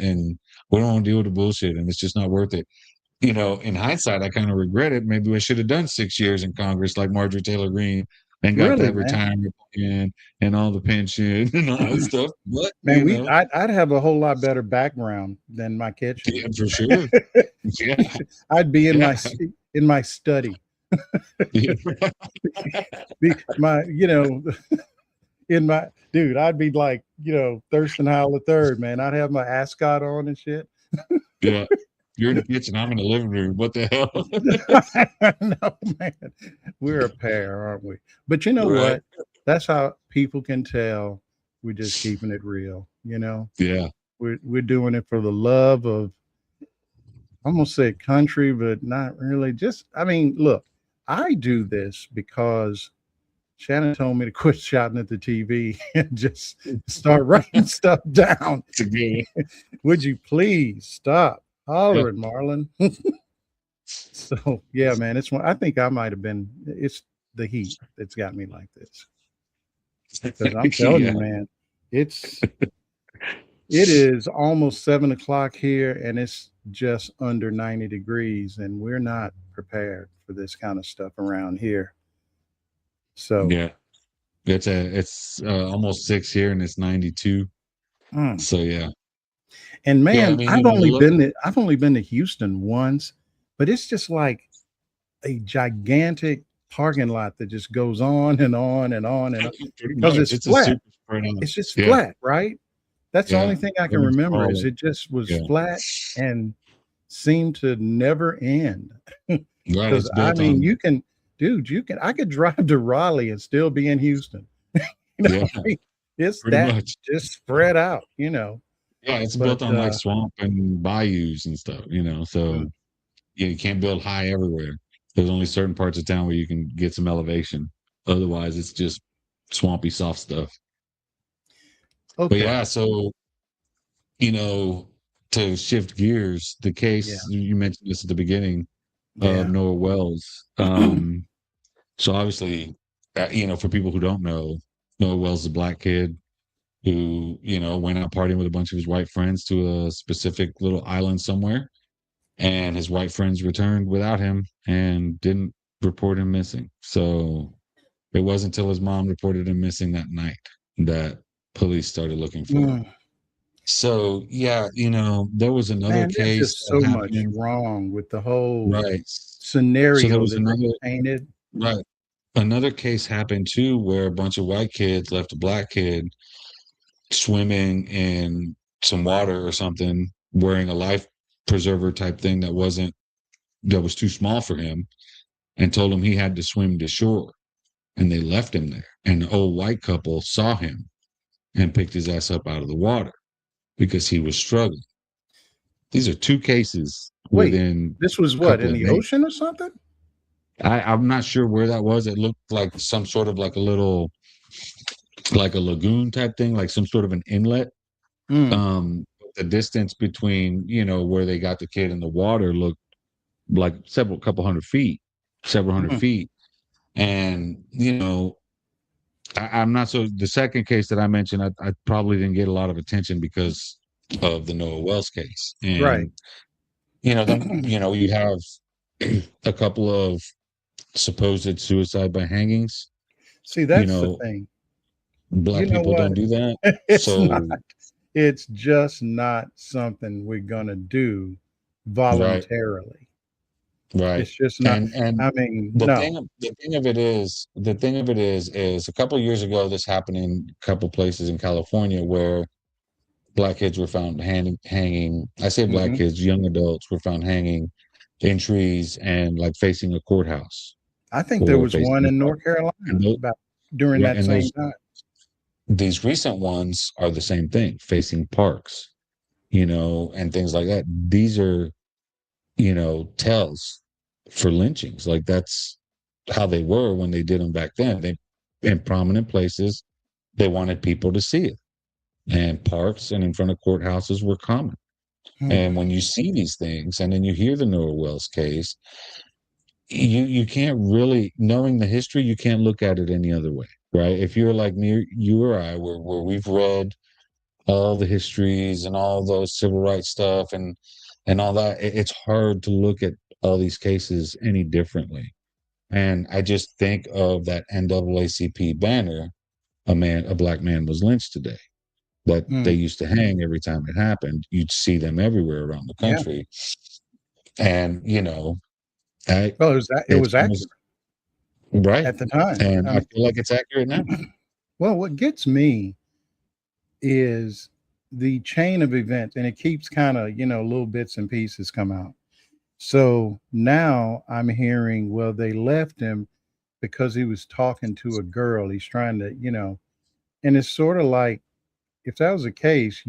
we don't want to deal with the bullshit, and it's just not worth it. In hindsight, I kind of regret it. Maybe I should have done 6 years in Congress like Marjorie Taylor Greene and got Really, that man. retirement plan and all the pension and all that stuff. But Man, I'd have a whole lot better background than my kitchen. yeah, for sure. Yeah, I'd be in yeah, my study. yeah. My in my dude, I'd be like Thurston Howell the third, man. I'd have my ascot on and shit. Yeah. You're in the kitchen. I'm in the living room. What the hell? No, man, we're a pair, aren't we? But you know Right. what? That's how people can tell we're just keeping it real. Yeah. We're doing it for the love of, I'm gonna say country, but not really. Just, I mean, look, I do this because Shannon told me to quit shouting at the TV and just start writing stuff down. It's a good one. Would you please stop Yeah. hollering, Marlon? So yeah, man, I think I might have been. It's the heat that's got me like this. Because I'm telling you, Yeah. man, it is almost 7 o'clock here, and it's just under 90 degrees, and we're not prepared for this kind of stuff around here. So, Yeah. It's almost 6 here and it's 92. mm. So yeah. And Yeah, I man, mean, I've only been to Houston once, but it's just like a gigantic parking lot that just goes on and on and on and on pretty because much it's it's a flat. super spread out. It's just Yeah, flat, right? That's the only yeah. thing I can And it's remember is all it just was yeah. flat and seemed to never end. Right. Because It's I built mean, on I could drive to Raleigh and still be in Houston. yeah, What I mean? It's pretty that much. just spread out. Yeah, it's But built on like swamp and bayous and stuff. So mm, you can't build high everywhere. There's only certain parts of town where you can get some elevation. Otherwise, it's just swampy, soft stuff. But Okay. yeah, so you know, to shift gears, the Yeah. case you mentioned this at the beginning of Yeah. Noah Wells. So obviously, for people who don't know, Noah Wells is a black kid who, went out partying with a bunch of his white friends to a specific little island somewhere, and his white friends returned without him and didn't report him missing. So it wasn't until his mom reported him missing that night that police started looking for him. Mm. So yeah, there was another Man, there's case just that so much happened. wthere with the whole Right. So there scenario was that they another painted. right. Another case happened too where a bunch of white kids left a black kid swimming in some water or something, wearing a life preserver type thing that was too small for him, and told him he had to swim to shore. And they left him there. And the old white couple saw him and picked his ass up out of the water because he was struggling. These are two cases Wait, within this was a what, couple in of the days. ocean or something? I'm not sure where that was. It looked like some sort of like a little, like a lagoon type thing, like some sort of an inlet. Mm. The distance between, where they got the kid in the water looked like several hundred Mm. feet. And, I'm not so, the second case that I mentioned, I probably didn't get a lot of attention because of the Noah Wells case. Right. And, then, you have a couple of supposed suicide by hangings. See, You that's the know, thing. You black know people what? don't do that. It's not. So, It's just not something we're gonna do right, voluntarily. right. It's just not. And I mean, the no. thing the thing of it is a couple of years ago, this happened in a couple places in California where black kids were found hanging. I say black Hmm. kids, young adults were found hanging in trees and like facing a courthouse I think there or was facing one a in park. North Carolina And those, about during right, that and same those time. these recent ones are the same thing, facing parks, and things like that. These are, tells for lynchings. Like that's how they were when they did them back then. They in prominent places, they wanted people to see it. And parks and in front of courthouses were common. Hmm. And when you see these things and then you hear the Noah Wells case, you can't really, knowing the history, you can't look at it any other way, right? If you're like me, you or I, where we've read all the histories and all those civil rights stuff and all that, it's hard to look at all these cases any differently. And I just think of that NAACP banner, a black man was lynched today, that they Hmm. used to hang every time it happened. You'd see them everywhere around the Yeah. country. And, I, Well, it it's was accurate almost right. at the time. And I I mean, feel like it's accurate now. well, what gets me is the chain of events, and it keeps kind of, little bits and pieces come out. So now I'm hearing, well, they left him because he was talking to a girl. He's trying to, and it's sort of like, if that was the case,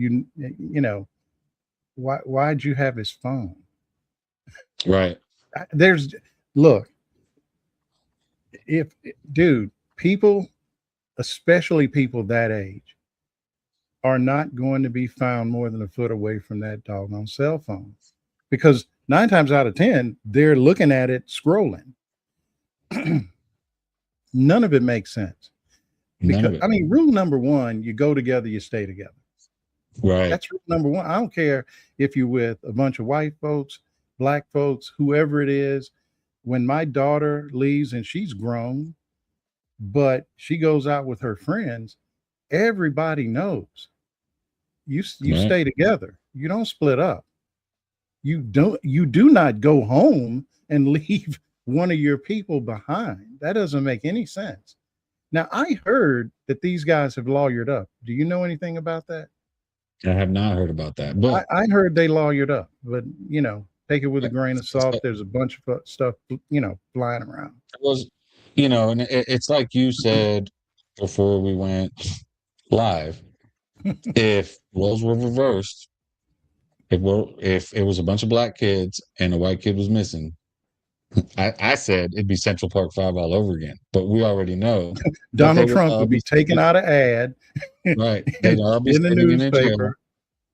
why'd you have his phone? Right. There's, look, if, dude, people, especially people that age, are not going to be found more than a foot away from that doggone cell phone, because 9 times out of 10, they're looking at it scrolling. None of it makes sense. None Because, of it. I mean, rule number one, you go together, you stay together. Right. That's rule number one. I don't care if you're with a bunch of white folks, black folks, whoever it is. When my daughter leaves and she's grown, but she goes out with her friends, everybody knows you Right. stay together. You don't split up. You do not go home and leave one of your people behind. That doesn't make any sense. Now, I heard that these guys have lawyered up. Do you know anything about that? I have not heard about that, but I heard they lawyered up, but take it with a grain of salt. There's a bunch of stuff, flying around. it was, and it's like you said before we went live. If roles were reversed if it was a bunch of black kids and a white kid was missing, I said it'd be Central Park 5 all over again. But we already know that they Donald would Trump all would be be taking out an ad right. They'd in all be the sitting in a jail, newspaper.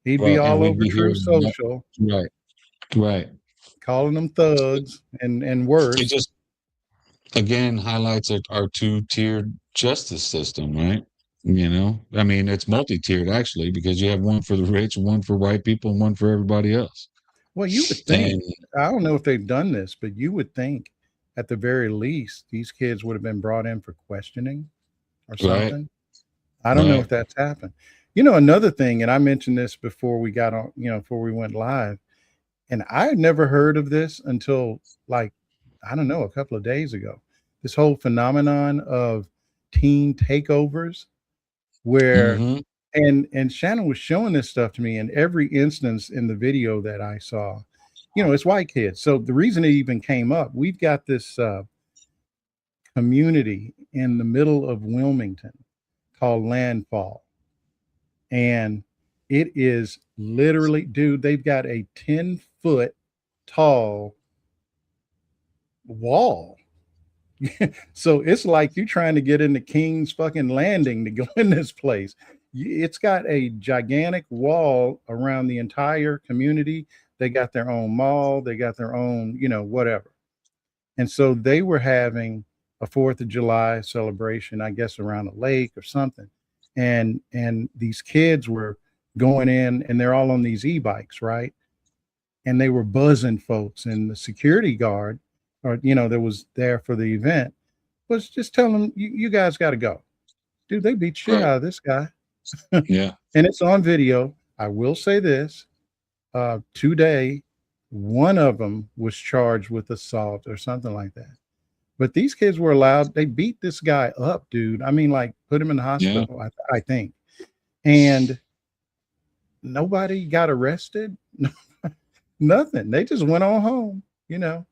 He'd be right? And all we'd over be True hearing Social, right, right. calling them thugs and It worse. just again highlights our two-tiered justice system, right? You know, I mean, it's multi-tiered actually because you have one for the rich, one for white people, and one for everybody else. Well, you would think, And I don't know if they've done this, but you would think at the very least these kids would have been brought in for questioning or right, something. I don't know if right. that's happened. You know, another thing, and I mentioned this before we got on, before we went live, and I had never heard of this until like, I don't know, a couple of days ago. This whole phenomenon of teen takeovers where Mm-hmm. and Shannon was showing this stuff to me, and every instance in the video that I saw, it's white kids. So the reason it even came up, we've got this community in the middle of Wilmington called Landfall, and it is literally, dude, they've got a 10-foot tall wall. So it's like you trying to get into King's fucking Landing to go in this place. It's got a gigantic wall around the entire community. They got their own mall, they got their own, whatever. And so they were having a 4th of July celebration, I guess around a lake or something. And these kids were going in and they're all on these e-bikes, right? And they were buzzing folks, and the security guard or that was there for the event was just telling them, you guys got to go. Dude, they beat shit Right. out of this guy. Yeah. And it's on video. I will say this, today, one of them was charged with assault or something like that. But these kids were allowed, they beat this guy up, dude. I mean, like, put him in the Yeah. hospital, I think. And nobody got arrested. Nothing. They just went on home. Yeah.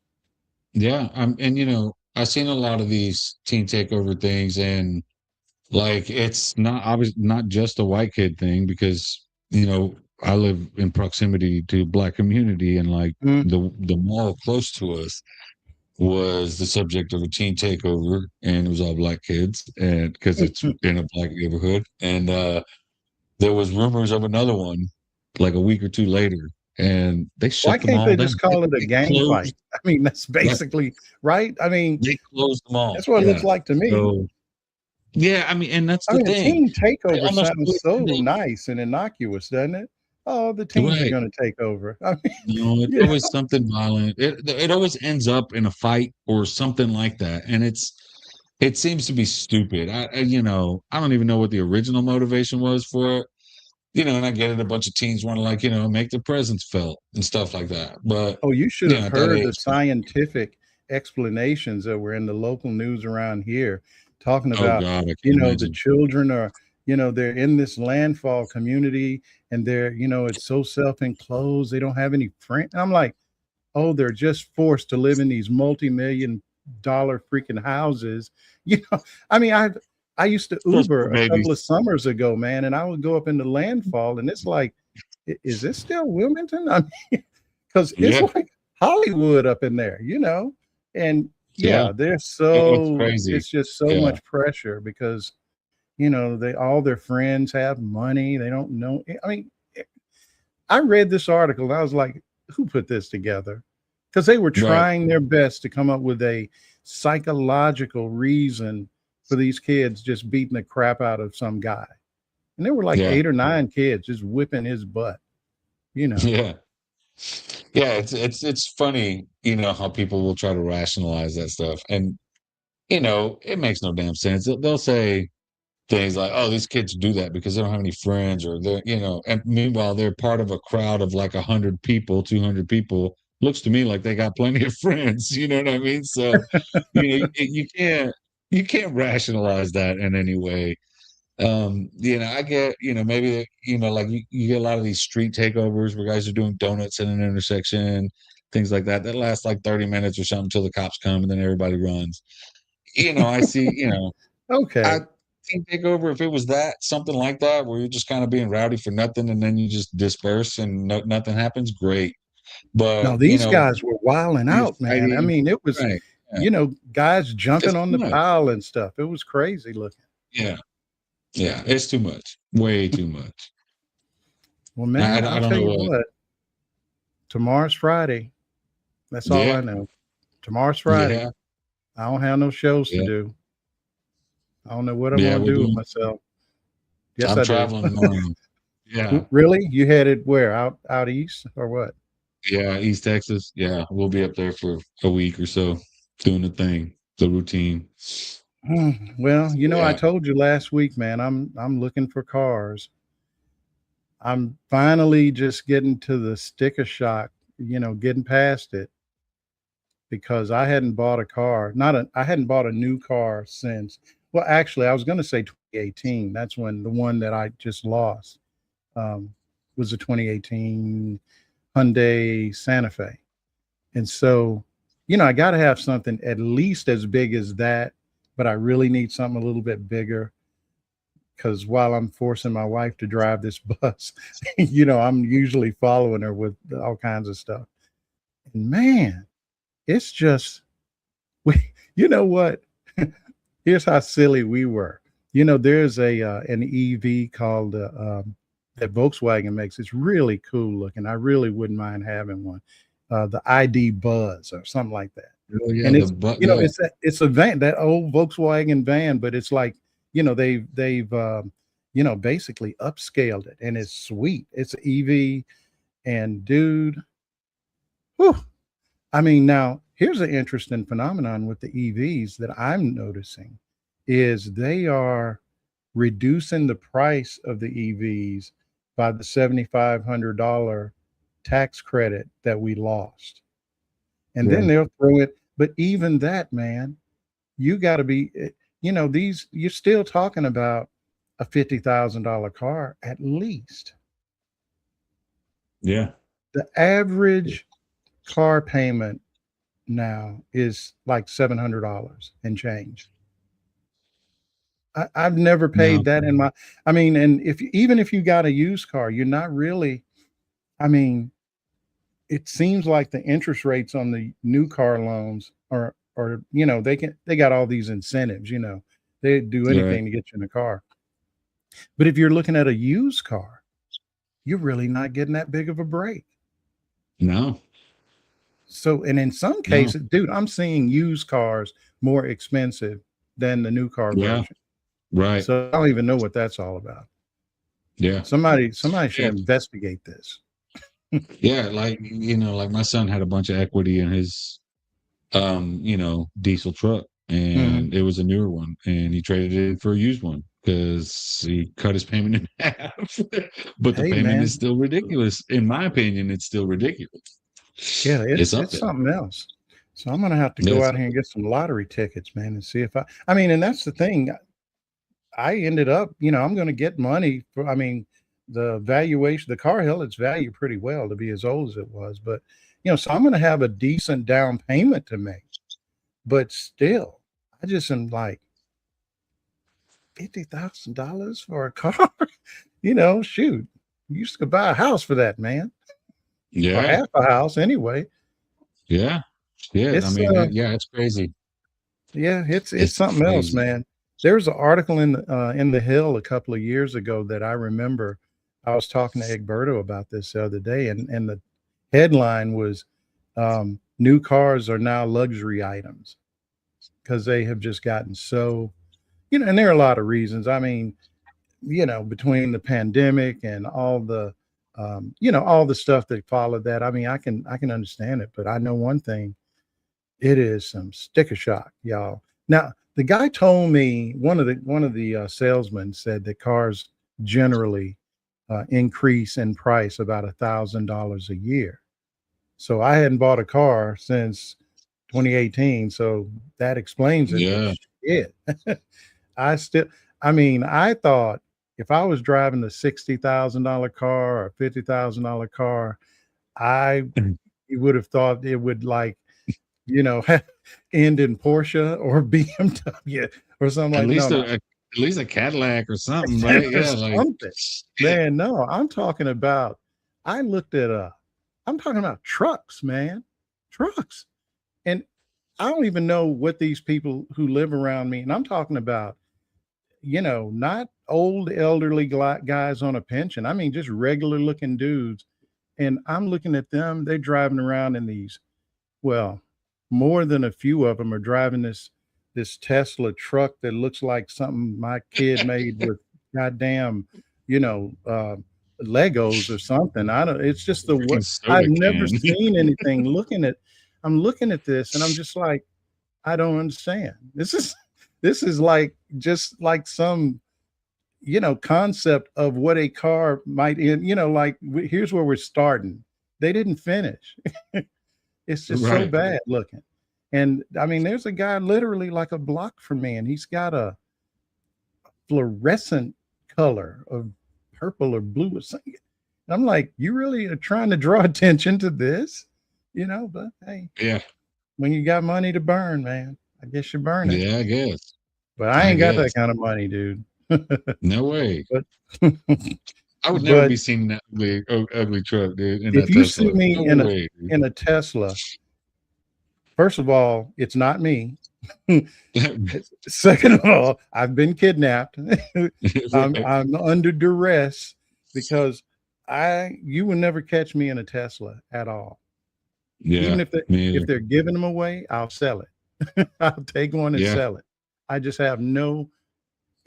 And I've seen a lot of these teen takeover things, and like it's not obviously not just a white kid thing because I live in proximity to a black community, and like Mm. the mall close to us was the subject of a teen takeover, and it was all black kids, and because it's in a black neighborhood, and there was rumors of another one like a week or two later, and they Why shut them can't all they down. just call it a They gang fight? closed, I mean, that's right, basically right. I mean, they closed them all. that's what it looks Yeah. like to me. So yeah, I mean, and that's I the mean, a thing. team They takeover almost do sounds it so every day. nice and innocuous, doesn't it? Oh, the teams are Right. going to take over. I mean, No, it's you always something violent. It always ends up in a fight or something like that, and it seems to be stupid. I don't even know what the original motivation was for it. And I get it. A bunch of teens want to make their presence felt and stuff like that. But oh, you should have at that heard the age, scientific explanations that were in the local news around here talking oh about, God, I can the imagine. children are, they're in this landfall community and they're, it's so self-enclosed. They don't have any friends. I'm like, oh, they're just forced to live in these multi-million-dollar freaking houses. I mean, I used to Just Uber for a couple babies. of summers ago, man, and I would go up into landfall, and it's like, is this still Wilmington? I mean, because it's Yeah, like Hollywood up in there. And yeah. yeah, It's crazy. it's just so Yeah, much pressure because they all their friends have money. They don't know. I mean, I read this article and I was like, who put this together? Because they were right. trying their best to come up with a psychological reason for these kids just beating the crap out of some guy. And there were like Yeah, 8 or 9 kids just whipping his butt. yeah, yeah. It's funny, how people will try to rationalize that stuff, and it makes no damn sense. They'll say things like, "Oh, these kids do that because they don't have any friends," or and meanwhile they're part of a crowd of like 100 people, 200 people. Looks to me like they got plenty of friends. You know what I mean? So, you can't rationalize that in any way. I get, maybe like you get a lot of these street takeovers where guys are doing donuts in an intersection, things like that. That lasts like 30 minutes or something until the cops come and then everybody runs. I see, I Okay. team takeover, if it was that something like that, where you're just kind of being rowdy for nothing, and then you just disperse and nothing happens, great. No, But these guys were wilding you're out, man. I fighting, mean, it was, right? Yeah, guys jumping it's on too the much. pile and stuff. It was crazy looking. Yeah, yeah, it's too much, way too much. Well, man, I I'll don't tell know you what. what, tomorrow's Friday. That's all I Yeah, know. Tomorrow's Friday. yeah, I don't have no shows to yeah, do. I don't know what I'm yeah. going to We're do with doing. myself. Yes, I'm I do. traveling tomorrow. Yeah, Really? You headed where? Out east or what? yeah, East Texas. Yeah, we'll be up there for a week or so, doing the thing, the routine. Well, I Yeah, told you last week, man. I'm looking for cars. I'm finally just getting to the sticker shock, getting past it because I hadn't bought a car. I hadn't bought a new car since. Well, actually, I was going to say 2018. That's when the one that I just lost um, was a 2018 Hyundai Santa Fe. And so, I got to have something at least as big as that, but I really need something a little bit bigger because while I'm forcing my wife to drive this bus, I'm usually following her with all kinds of stuff. And man, it's just, we, you know what? Here's how silly we were. There's an EV called that Volkswagen makes. It's really cool looking. I really wouldn't mind having one. The ID Buzz or something like that. oh yeah, And the it's but yeah, it's a van, that old Volkswagen van, but it's like they've basically upscaled it, and it's sweet. It's EV, and dude, whew, I mean, now here's an interesting phenomenon with the EVs that I'm noticing is they are reducing the price of the EVs by the $7,500 tax credit that we lost. And then yeah, they'll throw it. But even that, man, you got to be, these, you're still talking about a $50,000 car at least. yeah. The average car payment now is like $700 and change. I've never No, paid that in my, I mean, and even if you got a used car, you're not really, I mean, it seems like the interest rates on the new car loans are they got all these incentives, they do right. anything to get you in a car. But if you're looking at a used car, you're really not getting that big of a break. No, So, and in some no. cases, dude, I'm seeing used cars more expensive than the new car Yeah, version. right. So I don't even know what that's all about. Yeah, Somebody should yeah, investigate this. yeah. Like like my son had a bunch of equity in his diesel truck, Mhm. and it was a newer one, and he traded it for a used one because he cut his payment in half. But the Hey, payment is man, still ridiculous. In my opinion, it's still ridiculous. yeah, It's up it's there. something else. So I'm gonna have to Yeah, go it's out up here and there. get some lottery tickets, man, and see if I mean, and that's the thing. I ended up, I'm gonna get money for, I mean, the valuation, the car held its value pretty well to be as old as it was, but so I'm gonna have a decent down payment to make. But still, I just am like $50,000 for a car. Shoot, you used to buy a house for that, man, or Yeah, half a house anyway. yeah, yeah. I It's mean, yeah, it's crazy. Yeah, it's It's something else, crazy. man. There was an article in the Hill a couple of years ago that I remember. I was talking to Egberto about this the other day, and the headline was "New cars are now luxury items" because they have just gotten so, and there are a lot of reasons. I mean, between the pandemic and all the stuff that followed that. I mean, I can understand it, but I know one thing: it is some sticker shock, y'all. Now, the guy told me one of the salesmen said that cars generally increase in price about $1,000 a year. So I hadn't bought a car since 2018, so that explains it. But Yeah. shit, I still, I mean, I thought if I was driving a $60,000 car or a $50,000 car, I you would have thought it would like you know, end in Porsche or BMW or something At like no, least no. least a Cadillac or something, right? Or Yeah, like something. Man, no, I'm talking about, I looked at I'm talking about trucks, man. Trucks. And I don't even know what these people who live around me, and I'm talking about, not old elderly guys on a pension. I mean, just regular looking dudes. And I'm looking at them, they're driving around in these, well, more than a few of them are driving this Tesla truck that looks like something my kid made with goddamn, you know, Legos or something. I don't. It's just the what freaking soda I've never can. seen anything. I'm looking at this, and I'm just like, I don't understand. This is like just like some concept of what a car might end. Like here's where we're starting. They didn't finish. It's just so Right. bad looking. And I mean, there's a guy literally like a block from me, and he's got a fluorescent color of purple or blue or something. And I'm like, you really are trying to draw attention to this, But hey, Yeah. when you got money to burn, man, I guess you burn it. Yeah, I guess. But I I ain't got that guess. kind of money, dude. No way. But I would never but be seen in that ugly truck, dude. In if that you see Tesla. me No in a way, dude. in a Tesla, first of all, it's not me. Second of all, I've been kidnapped. I'm under duress because you will never catch me in a Tesla at all. Yeah. Even if me they're giving them away, I'll sell it. I'll take one and Yeah. sell it. I just have no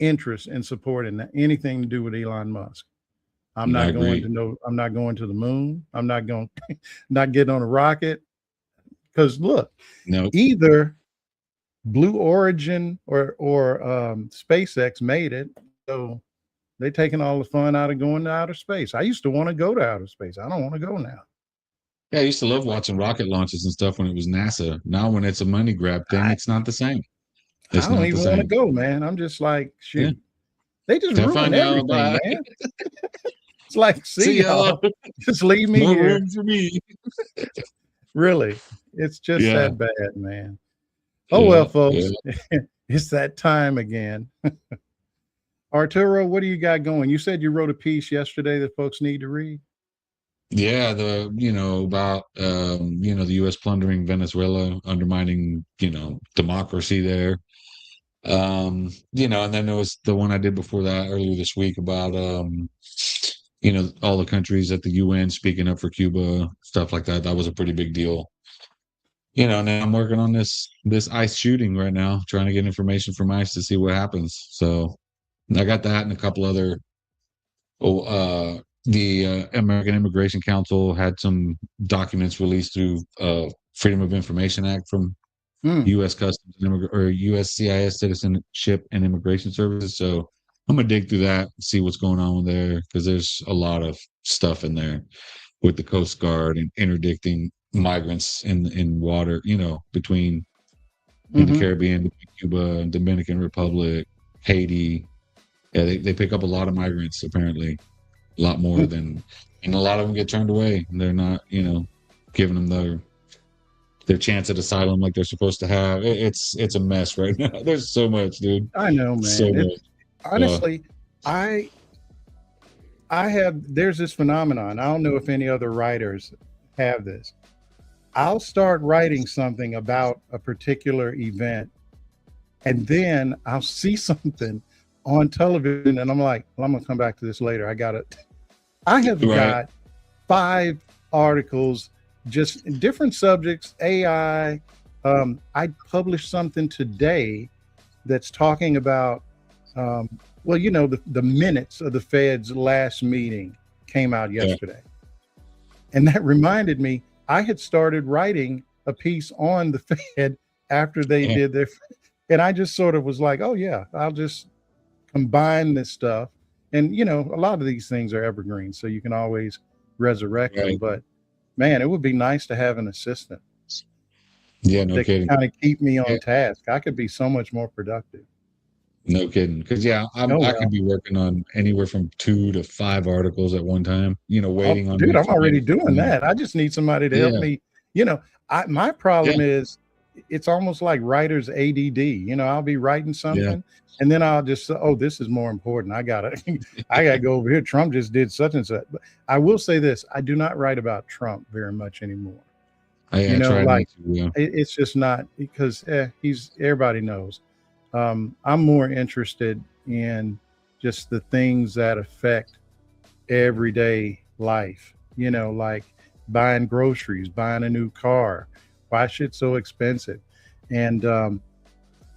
interest in supporting anything to do with Elon Musk. I'm I not going agree. to I'm not going to the moon. I'm not going not getting on a rocket. Because look, No. either Blue Origin or SpaceX made it, so they're taking all the fun out of going to outer space. I used to want to go to outer space. I don't want to go now. Yeah, I used to love watching rocket launches and stuff when it was NASA. Now when it's a money grab thing, I, it's not the same. I It's don't not the even want to same. go, man. I'm just like, shoot. Yeah. They just Have ruin fun, y'all. everything, Bye. man. It's like, see See y'all. y'all. Just leave me No here. room for me. Really. It's just Yeah. that bad, man. Oh, Yeah, well, folks. yeah. It's that time again. Arturo, what do you got going? You said you wrote a piece yesterday that folks need to read. Yeah, about the US plundering Venezuela, undermining, democracy there. And then there was the one I did before that earlier this week about all the countries at the UN speaking up for Cuba, stuff like that. That was a pretty big deal. And then I'm working on this ICE shooting right now, trying to get information from ICE to see what happens. So I got that and a couple other the American Immigration Council had some documents released through Freedom of Information Act from U.S. Customs and or USCIS Citizenship and Immigration Services. So I'm gonna dig through that, see what's going on there, because there's a lot of stuff in there with the Coast Guard and interdicting migrants in water, between in the Caribbean, between Cuba and Dominican Republic, Haiti. Yeah, they pick up a lot of migrants apparently. A lot more than, and a lot of them get turned away. And they're not, giving them their chance at asylum like they're supposed to have. It's a mess right now. There's so much, dude. I know, man. So much. Honestly, there's this phenomenon. I don't know if any other writers have this. I'll start writing something about a particular event, and then I'll see something on television, and I'm like, well, I'm gonna come back to this later. I have got 5 articles, just different subjects, AI. I published something today that's talking about, the minutes of the Fed's last meeting came out yesterday. And that reminded me, I had started writing a piece on the Fed after they did their, and I just sort of was like, oh yeah, I'll just combine this stuff. And, a lot of these things are evergreen, so you can always resurrect them. But man, it would be nice to have an assistant. Yeah, no kidding. Kind of keep me on task. I could be so much more productive. No kidding. Because I could be working on anywhere from 2 to 5 articles at one time. Waiting on. Dude, I'm already doing that. I just need somebody to help me. My problem is it's almost like writer's ADD. You know, I'll be writing Yeah. something and then I'll just say, oh, this is more important. I gotta go over here. Trump just did such and such. But I will say this, I do not write about Trump very much anymore. I try not Like to. Yeah. it's just not because he's everybody knows. I'm more interested in just the things that affect everyday life, like buying groceries, buying a new car. Why shit's so expensive? And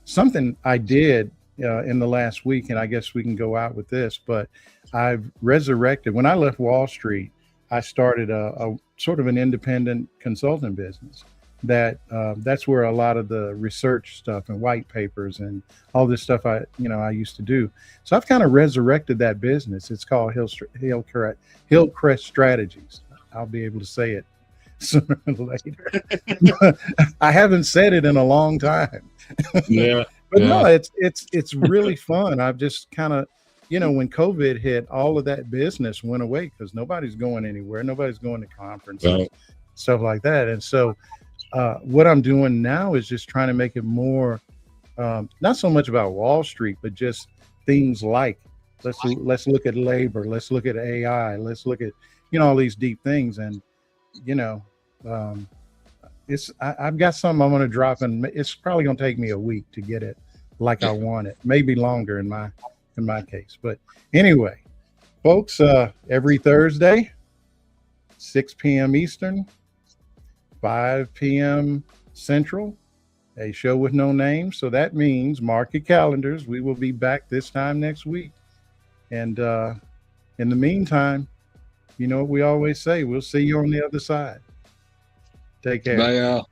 something I did in the last week, and I guess we can go out with this, but I've resurrected. When I left Wall Street, I started a sort of an independent consulting business. That's where a lot of the research stuff and white papers and all this stuff I used to do. So I've kind of resurrected that business. It's called Hillcrest Strategies. I'll be able to say it sooner or later. I haven't said it in a long time. Yeah. But no, it's really fun. I've just kind of, when COVID hit, all of that business went away because nobody's going anywhere. Nobody's going to conferences, stuff like that. And so what I'm doing now is just trying to make it more, not so much about Wall Street, but just things like let's look at labor, let's look at AI, let's look at all these deep things. And I've got something I'm going to drop, and it's probably going to take me a week to get it like I want it, maybe longer in my case. But anyway, folks, every Thursday, 6 p.m. Eastern, 5 p.m. Central, a show with no name. So that means mark your calendars. We will be back this time next week. And in the meantime, you know what we always say, we'll see you on the other side. Take care. Bye, y'all.